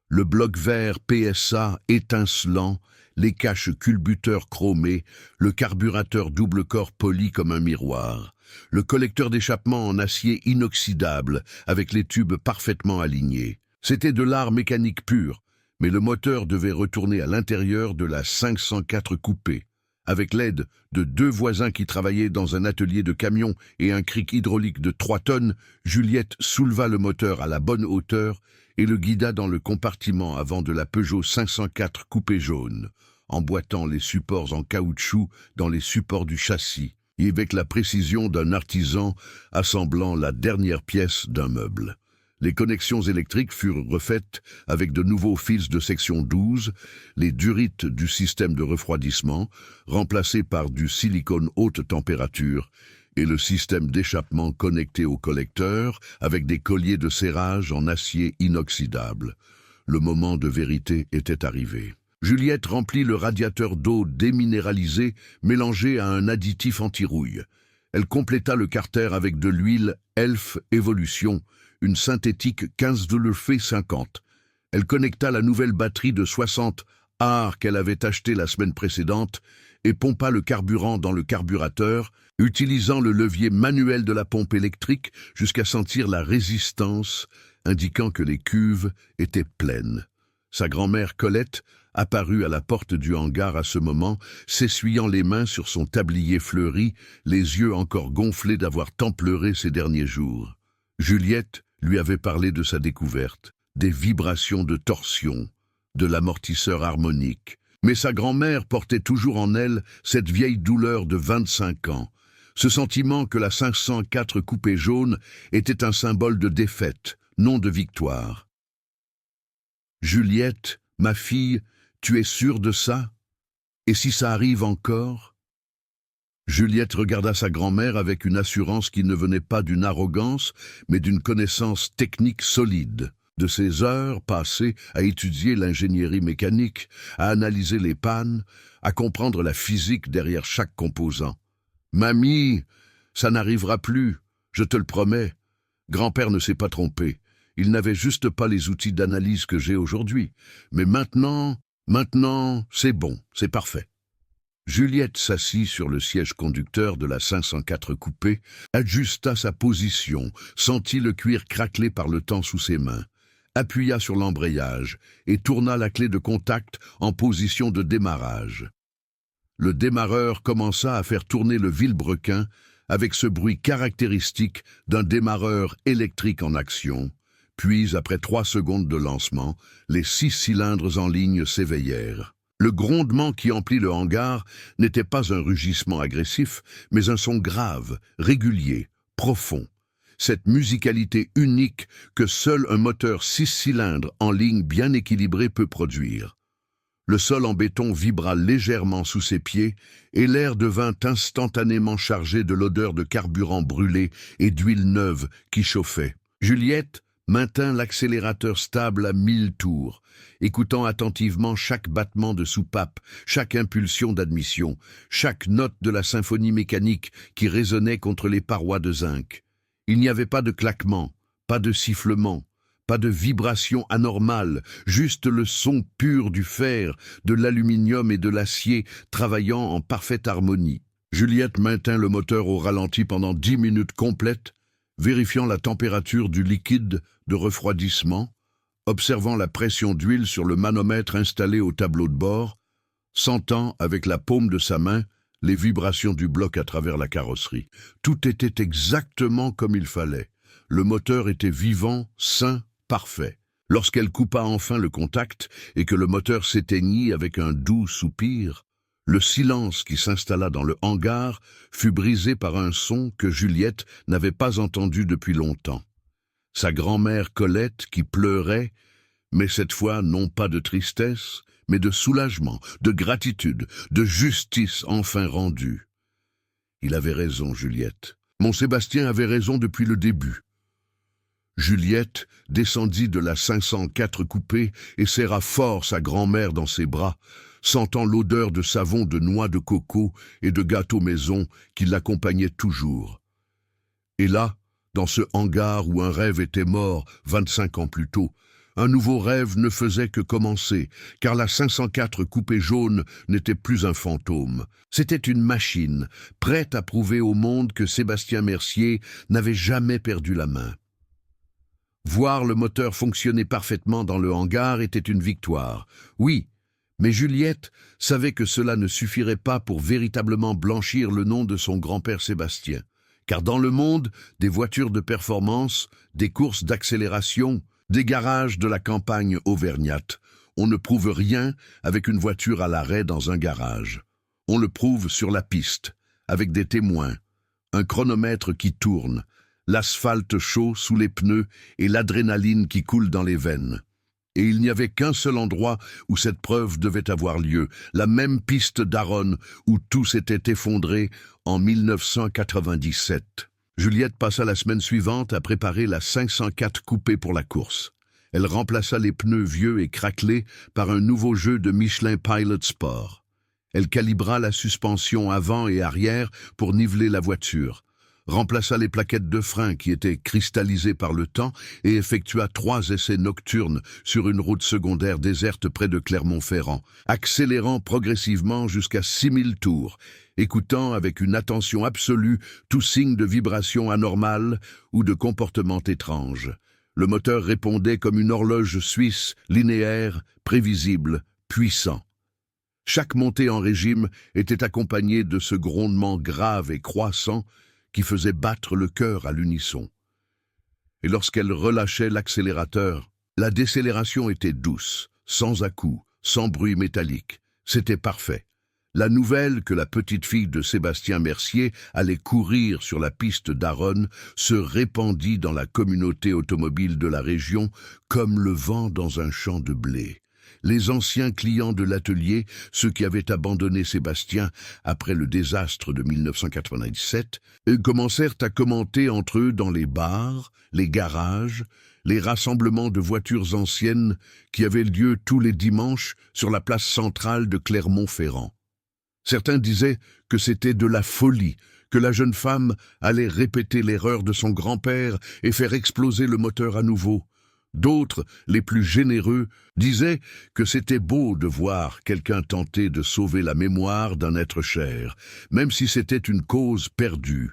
Le bloc vert PSA étincelant, les caches culbuteurs chromés, le carburateur double corps poli comme un miroir, le collecteur d'échappement en acier inoxydable avec les tubes parfaitement alignés. C'était de l'art mécanique pur, mais le moteur devait retourner à l'intérieur de la 504 coupée. Avec l'aide de 2 voisins qui travaillaient dans un atelier de camion et un cric hydraulique de 3 tonnes, Juliette souleva le moteur à la bonne hauteur et le guida dans le compartiment avant de la Peugeot 504 coupée jaune, emboîtant les supports en caoutchouc dans les supports du châssis, et avec la précision d'un artisan assemblant la dernière pièce d'un meuble. Les connexions électriques furent refaites avec de nouveaux fils de section 12, les durites du système de refroidissement, remplacés par du silicone haute température, et le système d'échappement connecté au collecteur avec des colliers de serrage en acier inoxydable. Le moment de vérité était arrivé. Juliette remplit le radiateur d'eau déminéralisée mélangée à un additif anti-rouille. Elle compléta le carter avec de l'huile Elf Evolution, une synthétique 15W50. Elle connecta la nouvelle batterie de 60 AR qu'elle avait achetée la semaine précédente et pompa le carburant dans le carburateur, utilisant le levier manuel de la pompe électrique jusqu'à sentir la résistance, indiquant que les cuves étaient pleines. Sa grand-mère Colette apparut à la porte du hangar à ce moment, s'essuyant les mains sur son tablier fleuri, les yeux encore gonflés d'avoir tant pleuré ces derniers jours. Juliette lui avait parlé de sa découverte, des vibrations de torsion, de l'amortisseur harmonique. Mais sa grand-mère portait toujours en elle cette vieille douleur de 25 ans, ce sentiment que la 504 coupée jaune était un symbole de défaite, non de victoire. « Juliette, ma fille, tu es sûre de ça? Et si ça arrive encore ?» Juliette regarda sa grand-mère avec une assurance qui ne venait pas d'une arrogance, mais d'une connaissance technique solide. De ces heures passées à étudier l'ingénierie mécanique, à analyser les pannes, à comprendre la physique derrière chaque composant. Mamie, ça n'arrivera plus, je te le promets. Grand-père ne s'est pas trompé. Il n'avait juste pas les outils d'analyse que j'ai aujourd'hui. Mais maintenant, c'est bon, c'est parfait. Juliette s'assit sur le siège conducteur de la 504 coupé, ajusta sa position, sentit le cuir craqueler par le temps sous ses mains, appuya sur l'embrayage et tourna la clé de contact en position de démarrage. Le démarreur commença à faire tourner le vilebrequin avec ce bruit caractéristique d'un démarreur électrique en action, puis après 3 secondes de lancement, les 6 cylindres en ligne s'éveillèrent. Le grondement qui emplit le hangar n'était pas un rugissement agressif, mais un son grave, régulier, profond. Cette musicalité unique que seul un moteur 6 cylindres en ligne bien équilibré peut produire. Le sol en béton vibra légèrement sous ses pieds et l'air devint instantanément chargé de l'odeur de carburant brûlé et d'huile neuve qui chauffait. Juliette maintint l'accélérateur stable à 1000 tours, écoutant attentivement chaque battement de soupape, chaque impulsion d'admission, chaque note de la symphonie mécanique qui résonnait contre les parois de zinc. Il n'y avait pas de claquement, pas de sifflement, pas de vibration anormale, juste le son pur du fer, de l'aluminium et de l'acier travaillant en parfaite harmonie. Juliette maintint le moteur au ralenti pendant 10 minutes complètes, vérifiant la température du liquide de refroidissement, observant la pression d'huile sur le manomètre installé au tableau de bord, sentant avec la paume de sa main les vibrations du bloc à travers la carrosserie. Tout était exactement comme il fallait. Le moteur était vivant, sain, parfait. Lorsqu'elle coupa enfin le contact et que le moteur s'éteignit avec un doux soupir, le silence qui s'installa dans le hangar fut brisé par un son que Juliette n'avait pas entendu depuis longtemps. Sa grand-mère Colette qui pleurait, mais cette fois non pas de tristesse, mais de soulagement, de gratitude, de justice enfin rendue. Il avait raison, Juliette. Mon Sébastien avait raison depuis le début. Juliette descendit de la 504 coupée et serra fort sa grand-mère dans ses bras, sentant l'odeur de savon de noix de coco et de gâteau maison qui l'accompagnait toujours. Et là, dans ce hangar où un rêve était mort 25 ans plus tôt, un nouveau rêve ne faisait que commencer, car la 504 coupée jaune n'était plus un fantôme. C'était une machine, prête à prouver au monde que Sébastien Mercier n'avait jamais perdu la main. Voir le moteur fonctionner parfaitement dans le hangar était une victoire. Oui, mais Juliette savait que cela ne suffirait pas pour véritablement blanchir le nom de son grand-père Sébastien. Car dans le monde, des voitures de performance, des courses d'accélération, des garages de la campagne auvergnate, on ne prouve rien avec une voiture à l'arrêt dans un garage. On le prouve sur la piste, avec des témoins, un chronomètre qui tourne, l'asphalte chaud sous les pneus et l'adrénaline qui coule dans les veines. Et il n'y avait qu'un seul endroit où cette preuve devait avoir lieu, la même piste d'Aronne où tout s'était effondré en 1997. Juliette passa la semaine suivante à préparer la 504 coupée pour la course. Elle remplaça les pneus vieux et craquelés par un nouveau jeu de Michelin Pilot Sport. Elle calibra la suspension avant et arrière pour niveler la voiture, remplaça les plaquettes de frein qui étaient cristallisées par le temps et effectua 3 essais nocturnes sur une route secondaire déserte près de Clermont-Ferrand, accélérant progressivement jusqu'à 6000 tours, écoutant avec une attention absolue tout signe de vibration anormale ou de comportement étrange. Le moteur répondait comme une horloge suisse, linéaire, prévisible, puissant. Chaque montée en régime était accompagnée de ce grondement grave et croissant qui faisait battre le cœur à l'unisson. Et lorsqu'elle relâchait l'accélérateur, la décélération était douce, sans à-coups, sans bruit métallique. C'était parfait. La nouvelle que la petite fille de Sébastien Mercier allait courir sur la piste d'Aronne se répandit dans la communauté automobile de la région comme le vent dans un champ de blé. Les anciens clients de l'atelier, ceux qui avaient abandonné Sébastien après le désastre de 1997, commencèrent à commenter entre eux dans les bars, les garages, les rassemblements de voitures anciennes qui avaient lieu tous les dimanches sur la place centrale de Clermont-Ferrand. Certains disaient que c'était de la folie, que la jeune femme allait répéter l'erreur de son grand-père et faire exploser le moteur à nouveau. D'autres, les plus généreux, disaient que c'était beau de voir quelqu'un tenter de sauver la mémoire d'un être cher, même si c'était une cause perdue.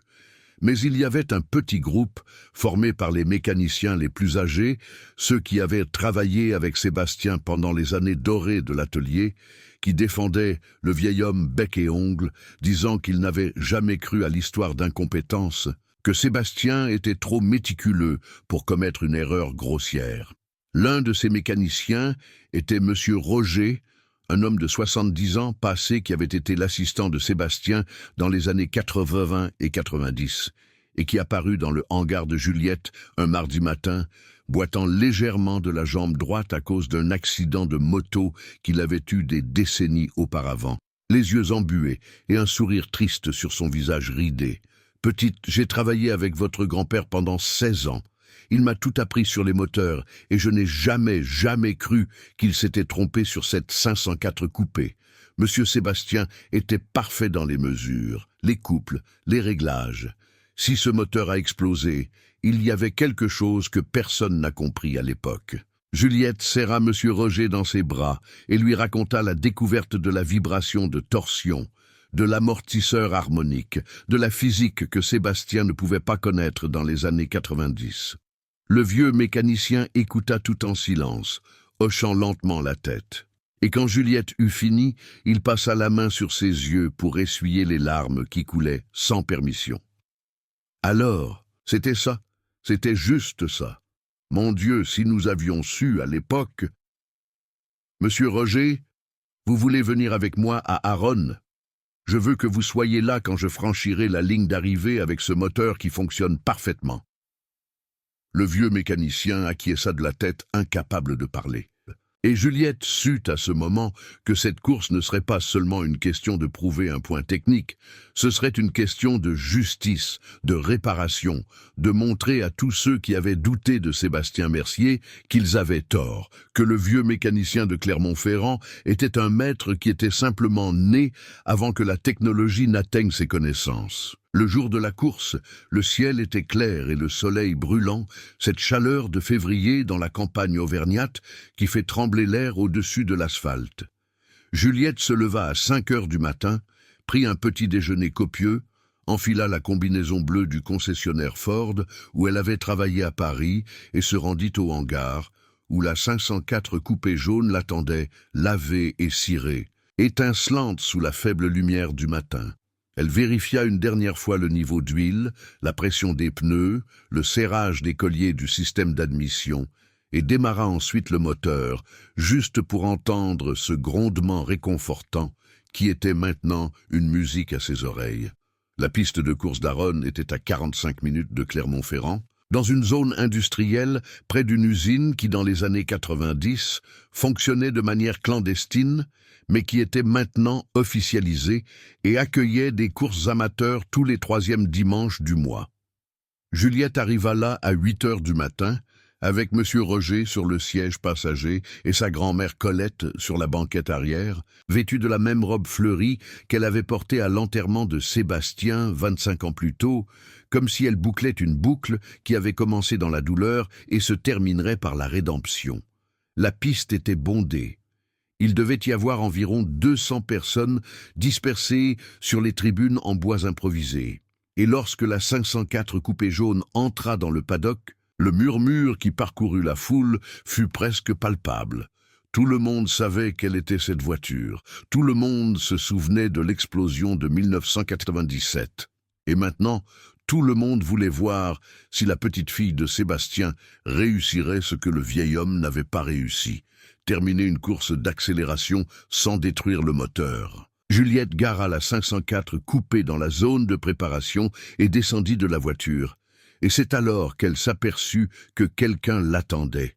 Mais il y avait un petit groupe, formé par les mécaniciens les plus âgés, ceux qui avaient travaillé avec Sébastien pendant les années dorées de l'atelier, qui défendaient le vieil homme bec et ongles, disant qu'il n'avait jamais cru à l'histoire d'incompétence, que Sébastien était trop méticuleux pour commettre une erreur grossière. L'un de ces mécaniciens était Monsieur Roger, un homme de 70 ans passé qui avait été l'assistant de Sébastien dans les années 80 et 90, et qui apparut dans le hangar de Juliette un mardi matin, boitant légèrement de la jambe droite à cause d'un accident de moto qu'il avait eu des décennies auparavant, les yeux embués et un sourire triste sur son visage ridé. « Petite, j'ai travaillé avec votre grand-père pendant 16 ans. Il m'a tout appris sur les moteurs et je n'ai jamais cru qu'il s'était trompé sur cette 504 coupée. Monsieur Sébastien était parfait dans les mesures, les couples, les réglages. Si ce moteur a explosé, il y avait quelque chose que personne n'a compris à l'époque. » Juliette serra Monsieur Roger dans ses bras et lui raconta la découverte de la vibration de torsion, de l'amortisseur harmonique, de la physique que Sébastien ne pouvait pas connaître dans les années 90. Le vieux mécanicien écouta tout en silence, hochant lentement la tête. Et quand Juliette eut fini, il passa la main sur ses yeux pour essuyer les larmes qui coulaient sans permission. Alors, c'était ça, c'était juste ça. Mon Dieu, si nous avions su à l'époque... Monsieur Roger, vous voulez venir avec moi à Aronne? Je veux que vous soyez là quand je franchirai la ligne d'arrivée avec ce moteur qui fonctionne parfaitement. Le vieux mécanicien acquiesça de la tête, incapable de parler. Et Juliette sut à ce moment que cette course ne serait pas seulement une question de prouver un point technique, ce serait une question de justice, de réparation, de montrer à tous ceux qui avaient douté de Sébastien Mercier qu'ils avaient tort, que le vieux mécanicien de Clermont-Ferrand était un maître qui était simplement né avant que la technologie n'atteigne ses connaissances. Le jour de la course, le ciel était clair et le soleil brûlant, cette chaleur de février dans la campagne auvergnate qui fait trembler l'air au-dessus de l'asphalte. Juliette se leva à 5 heures du matin, prit un petit déjeuner copieux, enfila la combinaison bleue du concessionnaire Ford où elle avait travaillé à Paris et se rendit au hangar, où la 504 coupée jaune l'attendait, lavée et cirée, étincelante sous la faible lumière du matin. Elle vérifia une dernière fois le niveau d'huile, la pression des pneus, le serrage des colliers du système d'admission et démarra ensuite le moteur, juste pour entendre ce grondement réconfortant qui était maintenant une musique à ses oreilles. La piste de course d'Aronne était à 45 minutes de Clermont-Ferrand, dans une zone industrielle près d'une usine qui, dans les années 90, fonctionnait de manière clandestine, mais qui était maintenant officialisée et accueillait des courses amateurs tous les 3e dimanches du mois. Juliette arriva là à 8 heures du matin, avec Monsieur Roger sur le siège passager et sa grand-mère Colette sur la banquette arrière, vêtue de la même robe fleurie qu'elle avait portée à l'enterrement de Sébastien 25 ans plus tôt, comme si elle bouclait une boucle qui avait commencé dans la douleur et se terminerait par la rédemption. La piste était bondée. Il devait y avoir environ 200 personnes dispersées sur les tribunes en bois improvisés. Et lorsque la 504 coupée jaune entra dans le paddock, le murmure qui parcourut la foule fut presque palpable. Tout le monde savait quelle était cette voiture. Tout le monde se souvenait de l'explosion de 1997. Et maintenant, tout le monde voulait voir si la petite fille de Sébastien réussirait ce que le vieil homme n'avait pas réussi. Terminer une course d'accélération sans détruire le moteur. Juliette gara la 504 coupée dans la zone de préparation et descendit de la voiture. Et c'est alors qu'elle s'aperçut que quelqu'un l'attendait.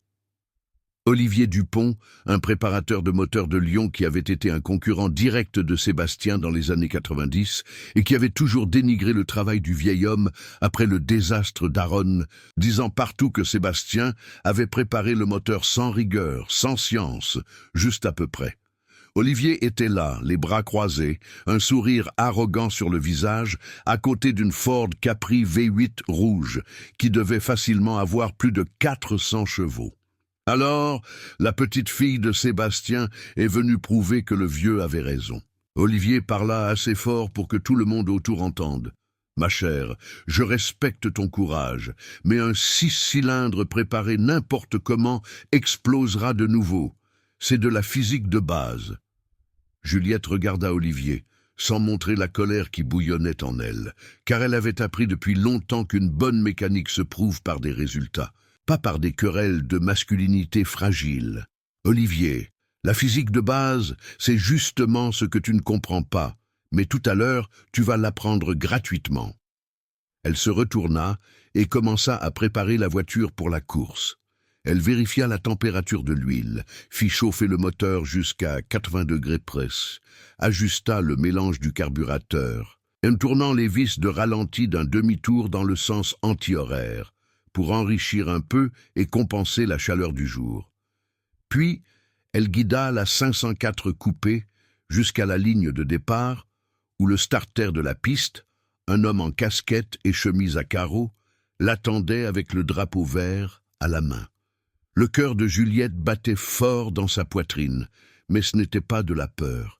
Olivier Dupont, un préparateur de moteurs de Lyon qui avait été un concurrent direct de Sébastien dans les années 90 et qui avait toujours dénigré le travail du vieil homme après le désastre d'Aaron, disant partout que Sébastien avait préparé le moteur sans rigueur, sans science, juste à peu près. Olivier était là, les bras croisés, un sourire arrogant sur le visage, à côté d'une Ford Capri V8 rouge, qui devait facilement avoir plus de 400 chevaux. Alors, la petite fille de Sébastien est venue prouver que le vieux avait raison. Olivier parla assez fort pour que tout le monde autour entende. « Ma chère, je respecte ton courage, mais un 6 cylindres préparé n'importe comment explosera de nouveau. C'est de la physique de base. » Juliette regarda Olivier, sans montrer la colère qui bouillonnait en elle, car elle avait appris depuis longtemps qu'une bonne mécanique se prouve par des résultats, pas par des querelles de masculinité fragile. Olivier, la physique de base, c'est justement ce que tu ne comprends pas, mais tout à l'heure, tu vas l'apprendre gratuitement. Elle se retourna et commença à préparer la voiture pour la course. Elle vérifia la température de l'huile, fit chauffer le moteur jusqu'à 80 degrés près, ajusta le mélange du carburateur, en tournant les vis de ralenti d'un demi-tour dans le sens anti-horaire, pour enrichir un peu et compenser la chaleur du jour. Puis, elle guida la 504 coupée jusqu'à la ligne de départ, où le starter de la piste, un homme en casquette et chemise à carreaux, l'attendait avec le drapeau vert à la main. Le cœur de Juliette battait fort dans sa poitrine, mais ce n'était pas de la peur.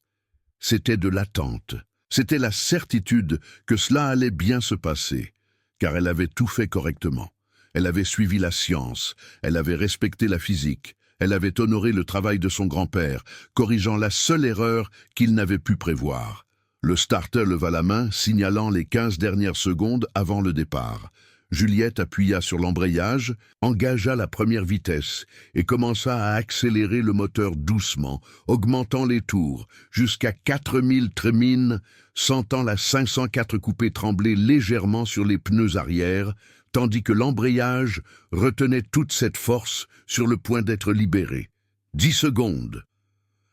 C'était de l'attente. C'était la certitude que cela allait bien se passer, car elle avait tout fait correctement. Elle avait suivi la science, elle avait respecté la physique, elle avait honoré le travail de son grand-père, corrigeant la seule erreur qu'il n'avait pu prévoir. Le starter leva la main, signalant les 15 dernières secondes avant le départ. Juliette appuya sur l'embrayage, engagea la première vitesse et commença à accélérer le moteur doucement, augmentant les tours, jusqu'à 4000 trémines, sentant la 504 coupée trembler légèrement sur les pneus arrière, tandis que l'embrayage retenait toute cette force sur le point d'être libéré. 10 secondes.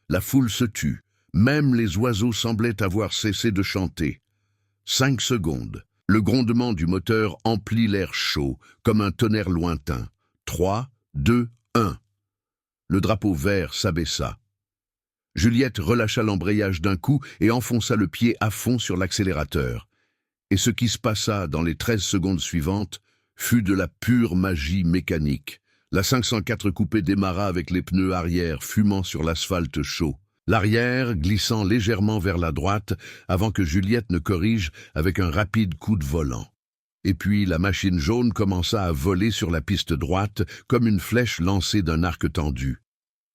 La foule se tut. Même les oiseaux semblaient avoir cessé de chanter. 5 secondes. Le grondement du moteur emplit l'air chaud, comme un tonnerre lointain. 3, 2, 1. Le drapeau vert s'abaissa. Juliette relâcha l'embrayage d'un coup et enfonça le pied à fond sur l'accélérateur. Et ce qui se passa dans les 13 secondes suivantes fut de la pure magie mécanique. La 504 coupée démarra avec les pneus arrière fumant sur l'asphalte chaud. L'arrière glissant légèrement vers la droite avant que Juliette ne corrige avec un rapide coup de volant. Et puis la machine jaune commença à voler sur la piste droite comme une flèche lancée d'un arc tendu.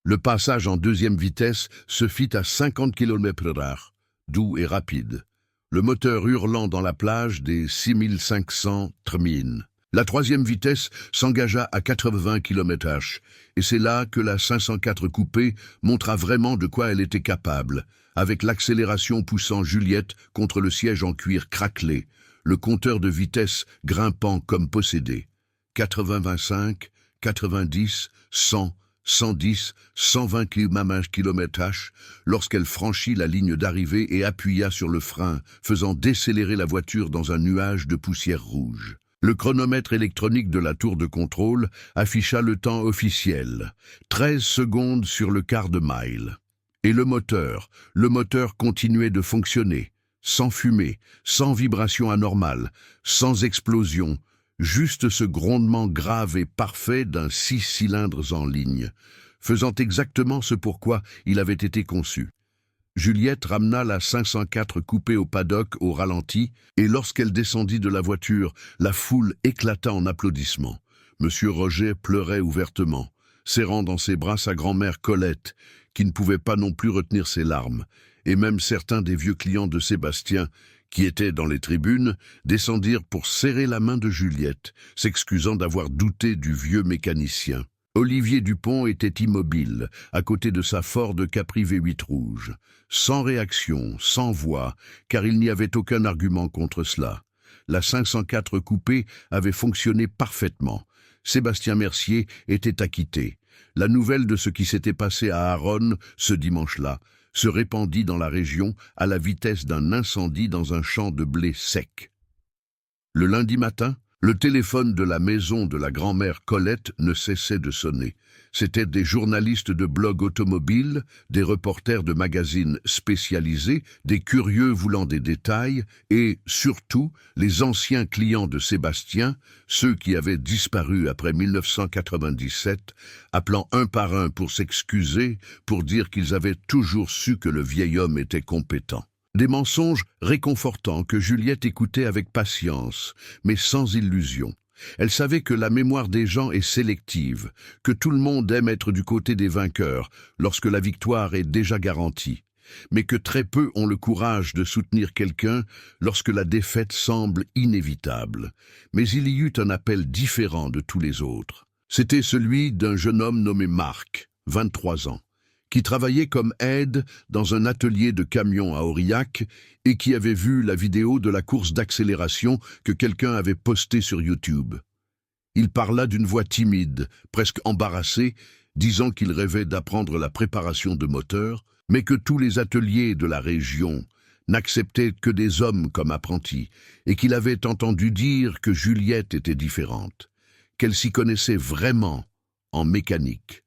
Le passage en deuxième vitesse se fit à 50 km/h, doux et rapide. Le moteur hurlant dans la plage des 6500 trémines. La troisième vitesse s'engagea à 80 km/h, et c'est là que la 504 coupée montra vraiment de quoi elle était capable, avec l'accélération poussant Juliette contre le siège en cuir craquelé, le compteur de vitesse grimpant comme possédé. 80-25, 90, 100, 110, 120 km/h lorsqu'elle franchit la ligne d'arrivée et appuya sur le frein, faisant décélérer la voiture dans un nuage de poussière rouge. Le chronomètre électronique de la tour de contrôle afficha le temps officiel, 13 secondes sur le quart de mile. Et le moteur continuait de fonctionner, sans fumée, sans vibration anormale, sans explosion, juste ce grondement grave et parfait d'un 6 cylindres en ligne, faisant exactement ce pourquoi il avait été conçu. Juliette ramena la 504 coupée au paddock au ralenti, et lorsqu'elle descendit de la voiture, la foule éclata en applaudissements. Monsieur Roger pleurait ouvertement, serrant dans ses bras sa grand-mère Colette, qui ne pouvait pas non plus retenir ses larmes, et même certains des vieux clients de Sébastien, qui étaient dans les tribunes, descendirent pour serrer la main de Juliette, s'excusant d'avoir douté du vieux mécanicien. Olivier Dupont était immobile, à côté de sa Ford Capri V8 rouge, sans réaction, sans voix, car il n'y avait aucun argument contre cela. La 504 coupée avait fonctionné parfaitement. Sébastien Mercier était acquitté. La nouvelle de ce qui s'était passé à Aaron ce dimanche-là se répandit dans la région à la vitesse d'un incendie dans un champ de blé sec. Le lundi matin, le téléphone de la maison de la grand-mère Colette ne cessait de sonner. C'étaient des journalistes de blogs automobiles, des reporters de magazines spécialisés, des curieux voulant des détails et, surtout, les anciens clients de Sébastien, ceux qui avaient disparu après 1997, appelant un par un pour s'excuser, pour dire qu'ils avaient toujours su que le vieil homme était compétent. Des mensonges réconfortants que Juliette écoutait avec patience, mais sans illusion. Elle savait que la mémoire des gens est sélective, que tout le monde aime être du côté des vainqueurs lorsque la victoire est déjà garantie, mais que très peu ont le courage de soutenir quelqu'un lorsque la défaite semble inévitable. Mais il y eut un appel différent de tous les autres. C'était celui d'un jeune homme nommé Marc, 23 ans. Qui travaillait comme aide dans un atelier de camions à Aurillac et qui avait vu la vidéo de la course d'accélération que quelqu'un avait postée sur YouTube. Il parla d'une voix timide, presque embarrassée, disant qu'il rêvait d'apprendre la préparation de moteurs, mais que tous les ateliers de la région n'acceptaient que des hommes comme apprentis, et qu'il avait entendu dire que Juliette était différente, qu'elle s'y connaissait vraiment en mécanique,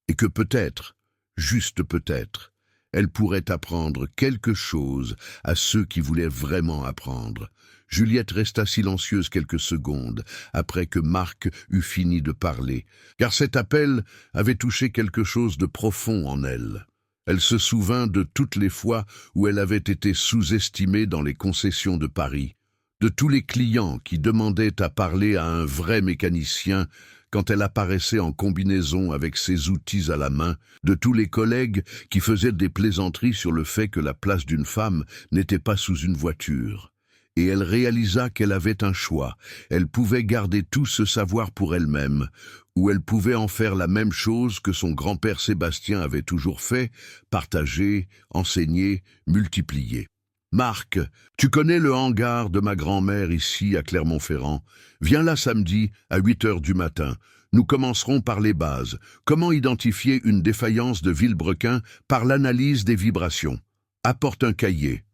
et que peut-être, juste peut-être, elle pourrait apprendre quelque chose à ceux qui voulaient vraiment apprendre. Juliette resta silencieuse quelques secondes après que Marc eut fini de parler, car cet appel avait touché quelque chose de profond en elle. Elle se souvint de toutes les fois où elle avait été sous-estimée dans les concessions de Paris, de tous les clients qui demandaient à parler à un vrai mécanicien quand elle apparaissait en combinaison avec ses outils à la main, de tous les collègues qui faisaient des plaisanteries sur le fait que la place d'une femme n'était pas sous une voiture. Et elle réalisa qu'elle avait un choix. Elle pouvait garder tout ce savoir pour elle-même, ou elle pouvait en faire la même chose que son grand-père Sébastien avait toujours fait, partager, enseigner, multiplier. Marc, tu connais le hangar de ma grand-mère ici à Clermont-Ferrand. Viens là samedi à 8 heures du matin. Nous commencerons par les bases. Comment identifier une défaillance de vilebrequin par l'analyse des vibrations? Apporte un cahier.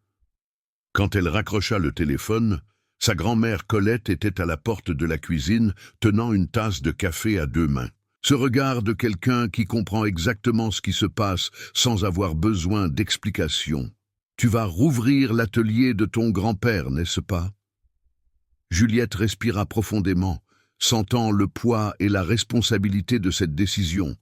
Quand elle raccrocha le téléphone, sa grand-mère Colette était à la porte de la cuisine, tenant une tasse de café à deux mains. Ce regard de quelqu'un qui comprend exactement ce qui se passe sans avoir besoin d'explications. Tu vas rouvrir l'atelier de ton grand-père, n'est-ce pas? Juliette respira profondément, sentant le poids et la responsabilité de cette décision,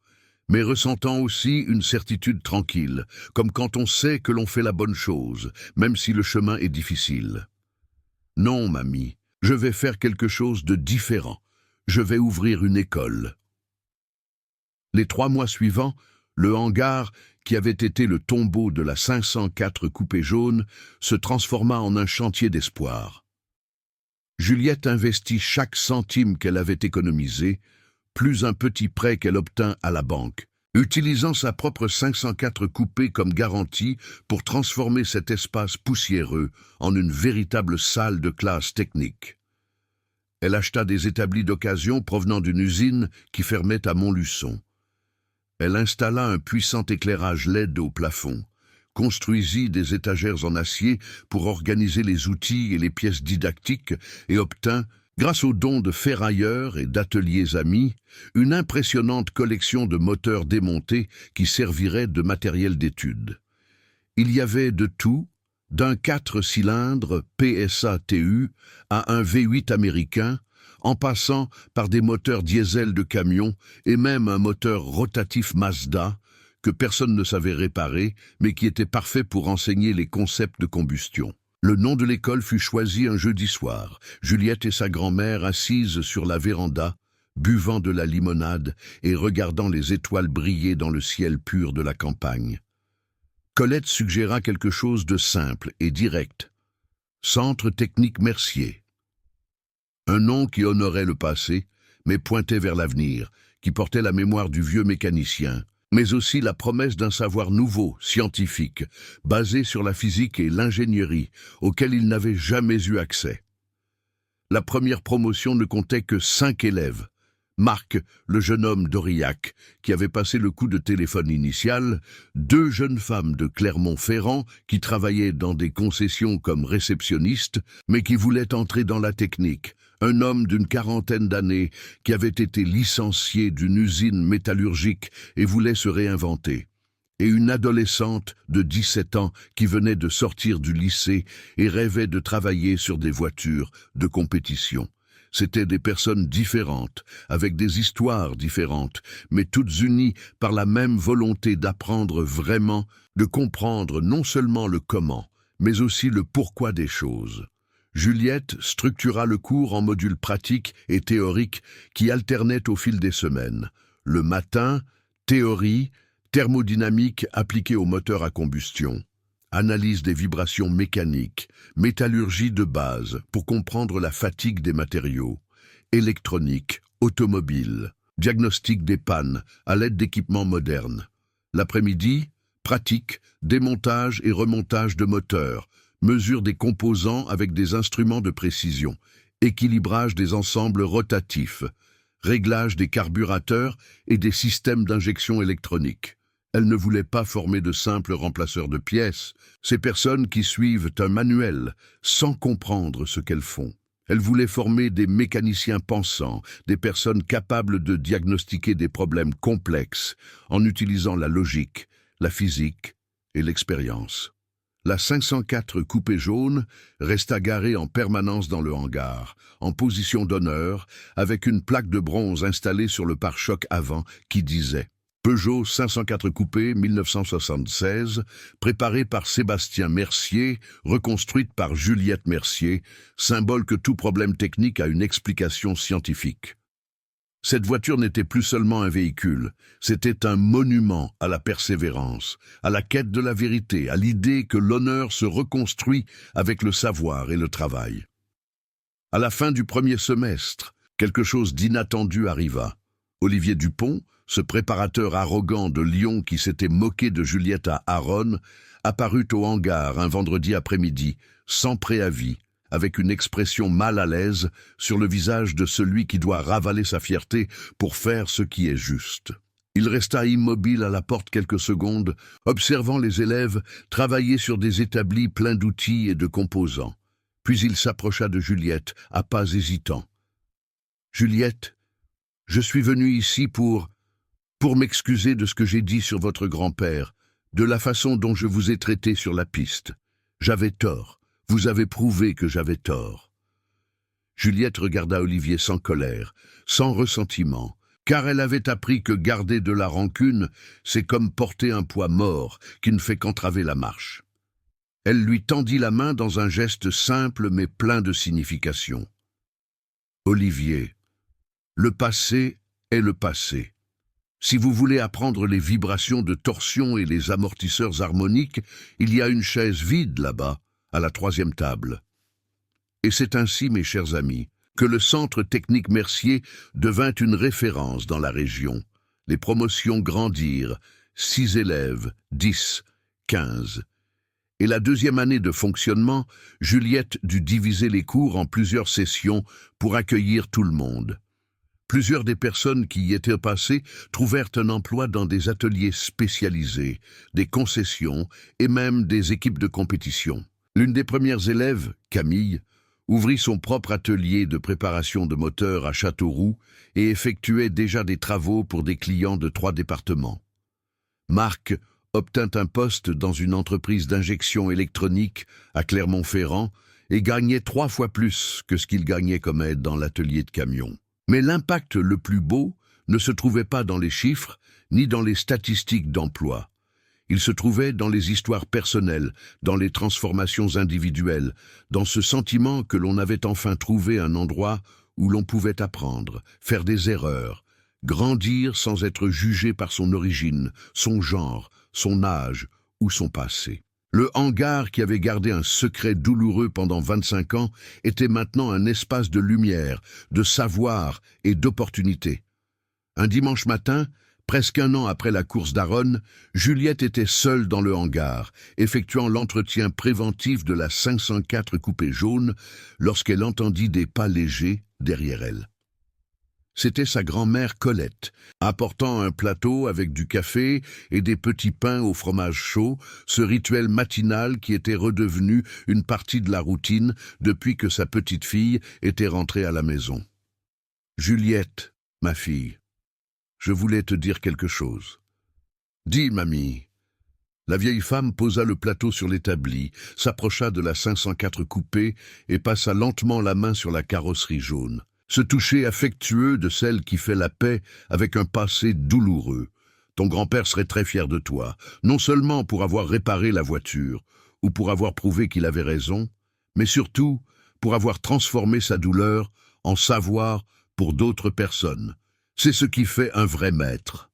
mais ressentant aussi une certitude tranquille, comme quand on sait que l'on fait la bonne chose, même si le chemin est difficile. Non, mamie, je vais faire quelque chose de différent. Je vais ouvrir une école. Les 3 mois suivants, le hangar, qui avait été le tombeau de la 504 coupée jaune, se transforma en un chantier d'espoir. Juliette investit chaque centime qu'elle avait économisé, plus un petit prêt qu'elle obtint à la banque, utilisant sa propre 504 coupée comme garantie pour transformer cet espace poussiéreux en une véritable salle de classe technique. Elle acheta des établis d'occasion provenant d'une usine qui fermait à Montluçon. Elle installa un puissant éclairage LED au plafond, construisit des étagères en acier pour organiser les outils et les pièces didactiques et obtint, grâce aux dons de ferrailleurs et d'ateliers amis, une impressionnante collection de moteurs démontés qui serviraient de matériel d'étude. Il y avait de tout, d'un 4 cylindres PSA-TU à un V8 américain, en passant par des moteurs diesel de camion et même un moteur rotatif Mazda que personne ne savait réparer, mais qui était parfait pour enseigner les concepts de combustion. Le nom de l'école fut choisi un jeudi soir, Juliette et sa grand-mère assises sur la véranda, buvant de la limonade et regardant les étoiles briller dans le ciel pur de la campagne. Colette suggéra quelque chose de simple et direct. Centre technique Mercier. Un nom qui honorait le passé, mais pointait vers l'avenir, qui portait la mémoire du vieux mécanicien, mais aussi la promesse d'un savoir nouveau, scientifique, basé sur la physique et l'ingénierie, auquel il n'avait jamais eu accès. La première promotion ne comptait que 5 élèves, Marc, le jeune homme d'Aurillac, qui avait passé le coup de téléphone initial, deux jeunes femmes de Clermont-Ferrand qui travaillaient dans des concessions comme réceptionnistes, mais qui voulaient entrer dans la technique, un homme d'une quarantaine d'années qui avait été licencié d'une usine métallurgique et voulait se réinventer, et une adolescente de 17 ans qui venait de sortir du lycée et rêvait de travailler sur des voitures de compétition. C'étaient des personnes différentes, avec des histoires différentes, mais toutes unies par la même volonté d'apprendre vraiment, de comprendre non seulement le comment, mais aussi le pourquoi des choses. Juliette structura le cours en modules pratiques et théoriques qui alternaient au fil des semaines. Le matin, théorie, thermodynamique appliquée au moteur à combustion. Analyse des vibrations mécaniques, métallurgie de base pour comprendre la fatigue des matériaux, électronique, automobile, diagnostic des pannes à l'aide d'équipements modernes. L'après-midi, pratique, démontage et remontage de moteurs, mesure des composants avec des instruments de précision, équilibrage des ensembles rotatifs, réglage des carburateurs et des systèmes d'injection électronique. Elle ne voulait pas former de simples remplaceurs de pièces, ces personnes qui suivent un manuel sans comprendre ce qu'elles font. Elle voulait former des mécaniciens pensants, des personnes capables de diagnostiquer des problèmes complexes en utilisant la logique, la physique et l'expérience. La 504 coupé jaune resta garée en permanence dans le hangar, en position d'honneur, avec une plaque de bronze installée sur le pare-choc avant qui disait Peugeot 504 coupé 1976, préparée par Sébastien Mercier, reconstruite par Juliette Mercier, symbole que tout problème technique a une explication scientifique. Cette voiture n'était plus seulement un véhicule, c'était un monument à la persévérance, à la quête de la vérité, à l'idée que l'honneur se reconstruit avec le savoir et le travail. À la fin du premier semestre, quelque chose d'inattendu arriva. Olivier Dupont, ce préparateur arrogant de Lyon qui s'était moqué de Juliette à Aronne, apparut au hangar un vendredi après-midi, sans préavis, avec une expression mal à l'aise sur le visage de celui qui doit ravaler sa fierté pour faire ce qui est juste. Il resta immobile à la porte quelques secondes, observant les élèves travailler sur des établis pleins d'outils et de composants. Puis il s'approcha de Juliette, à pas hésitants. « Juliette, je suis venu ici pour m'excuser de ce que j'ai dit sur votre grand-père, de la façon dont je vous ai traité sur la piste. J'avais tort. Vous avez prouvé que j'avais tort. » Juliette regarda Olivier sans colère, sans ressentiment, car elle avait appris que garder de la rancune, c'est comme porter un poids mort qui ne fait qu'entraver la marche. Elle lui tendit la main dans un geste simple mais plein de signification. « Olivier, le passé est le passé. Si vous voulez apprendre les vibrations de torsion et les amortisseurs harmoniques, il y a une chaise vide là-bas, à la 3e table. » Et c'est ainsi, mes chers amis, que le Centre technique Mercier devint une référence dans la région. Les promotions grandirent, 6 élèves, 10, 15. Et la 2e année de fonctionnement, Juliette dut diviser les cours en plusieurs sessions pour accueillir tout le monde. Plusieurs des personnes qui y étaient passées trouvèrent un emploi dans des ateliers spécialisés, des concessions et même des équipes de compétition. L'une des premières élèves, Camille, ouvrit son propre atelier de préparation de moteurs à Châteauroux et effectuait déjà des travaux pour des clients de 3 départements. Marc obtint un poste dans une entreprise d'injection électronique à Clermont-Ferrand et gagnait 3 fois plus que ce qu'il gagnait comme aide dans l'atelier de camion. Mais l'impact le plus beau ne se trouvait pas dans les chiffres ni dans les statistiques d'emploi. Il se trouvait dans les histoires personnelles, dans les transformations individuelles, dans ce sentiment que l'on avait enfin trouvé un endroit où l'on pouvait apprendre, faire des erreurs, grandir sans être jugé par son origine, son genre, son âge ou son passé. Le hangar qui avait gardé un secret douloureux pendant 25 ans était maintenant un espace de lumière, de savoir et d'opportunité. Un dimanche matin, presque un an après la course d'Aronne, Juliette était seule dans le hangar, effectuant l'entretien préventif de la 504 coupé jaune lorsqu'elle entendit des pas légers derrière elle. C'était sa grand-mère Colette, apportant un plateau avec du café et des petits pains au fromage chaud, ce rituel matinal qui était redevenu une partie de la routine depuis que sa petite fille était rentrée à la maison. « Juliette, ma fille, je voulais te dire quelque chose. »« Dis, mamie. » La vieille femme posa le plateau sur l'établi, s'approcha de la 504 coupée et passa lentement la main sur la carrosserie jaune. Ce toucher affectueux de celle qui fait la paix avec un passé douloureux. Ton grand-père serait très fier de toi, non seulement pour avoir réparé la voiture, ou pour avoir prouvé qu'il avait raison, mais surtout pour avoir transformé sa douleur en savoir pour d'autres personnes. C'est ce qui fait un vrai maître.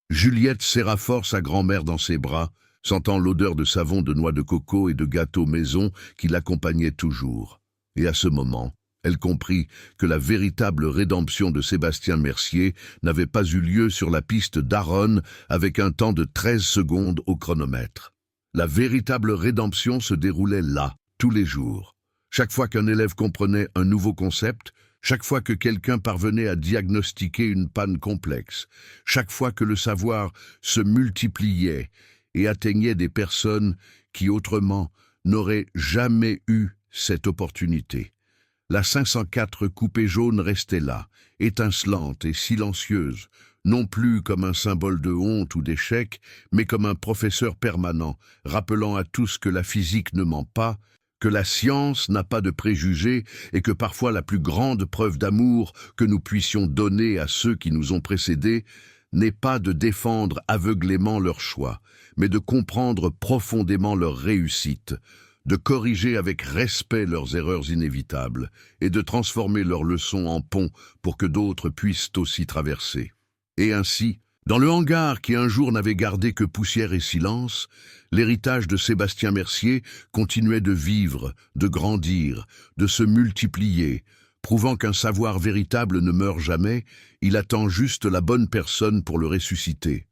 Juliette serra fort sa grand-mère dans ses bras, sentant l'odeur de savon de noix de coco et de gâteau maison qui l'accompagnait toujours. Et à ce moment, elle comprit que la véritable rédemption de Sébastien Mercier n'avait pas eu lieu sur la piste d'Aronne avec un temps de 13 secondes au chronomètre. La véritable rédemption se déroulait là, tous les jours. Chaque fois qu'un élève comprenait un nouveau concept, chaque fois que quelqu'un parvenait à diagnostiquer une panne complexe, chaque fois que le savoir se multipliait et atteignait des personnes qui autrement n'auraient jamais eu cette opportunité. La 504 coupée jaune restait là, étincelante et silencieuse, non plus comme un symbole de honte ou d'échec, mais comme un professeur permanent, rappelant à tous que la physique ne ment pas, que la science n'a pas de préjugés et que parfois la plus grande preuve d'amour que nous puissions donner à ceux qui nous ont précédés n'est pas de défendre aveuglément leur choix, mais de comprendre profondément leur réussite, de corriger avec respect leurs erreurs inévitables et de transformer leurs leçons en pont pour que d'autres puissent aussi traverser. Et ainsi, dans le hangar qui un jour n'avait gardé que poussière et silence, l'héritage de Sébastien Mercier continuait de vivre, de grandir, de se multiplier, prouvant qu'un savoir véritable ne meurt jamais, il attend juste la bonne personne pour le ressusciter.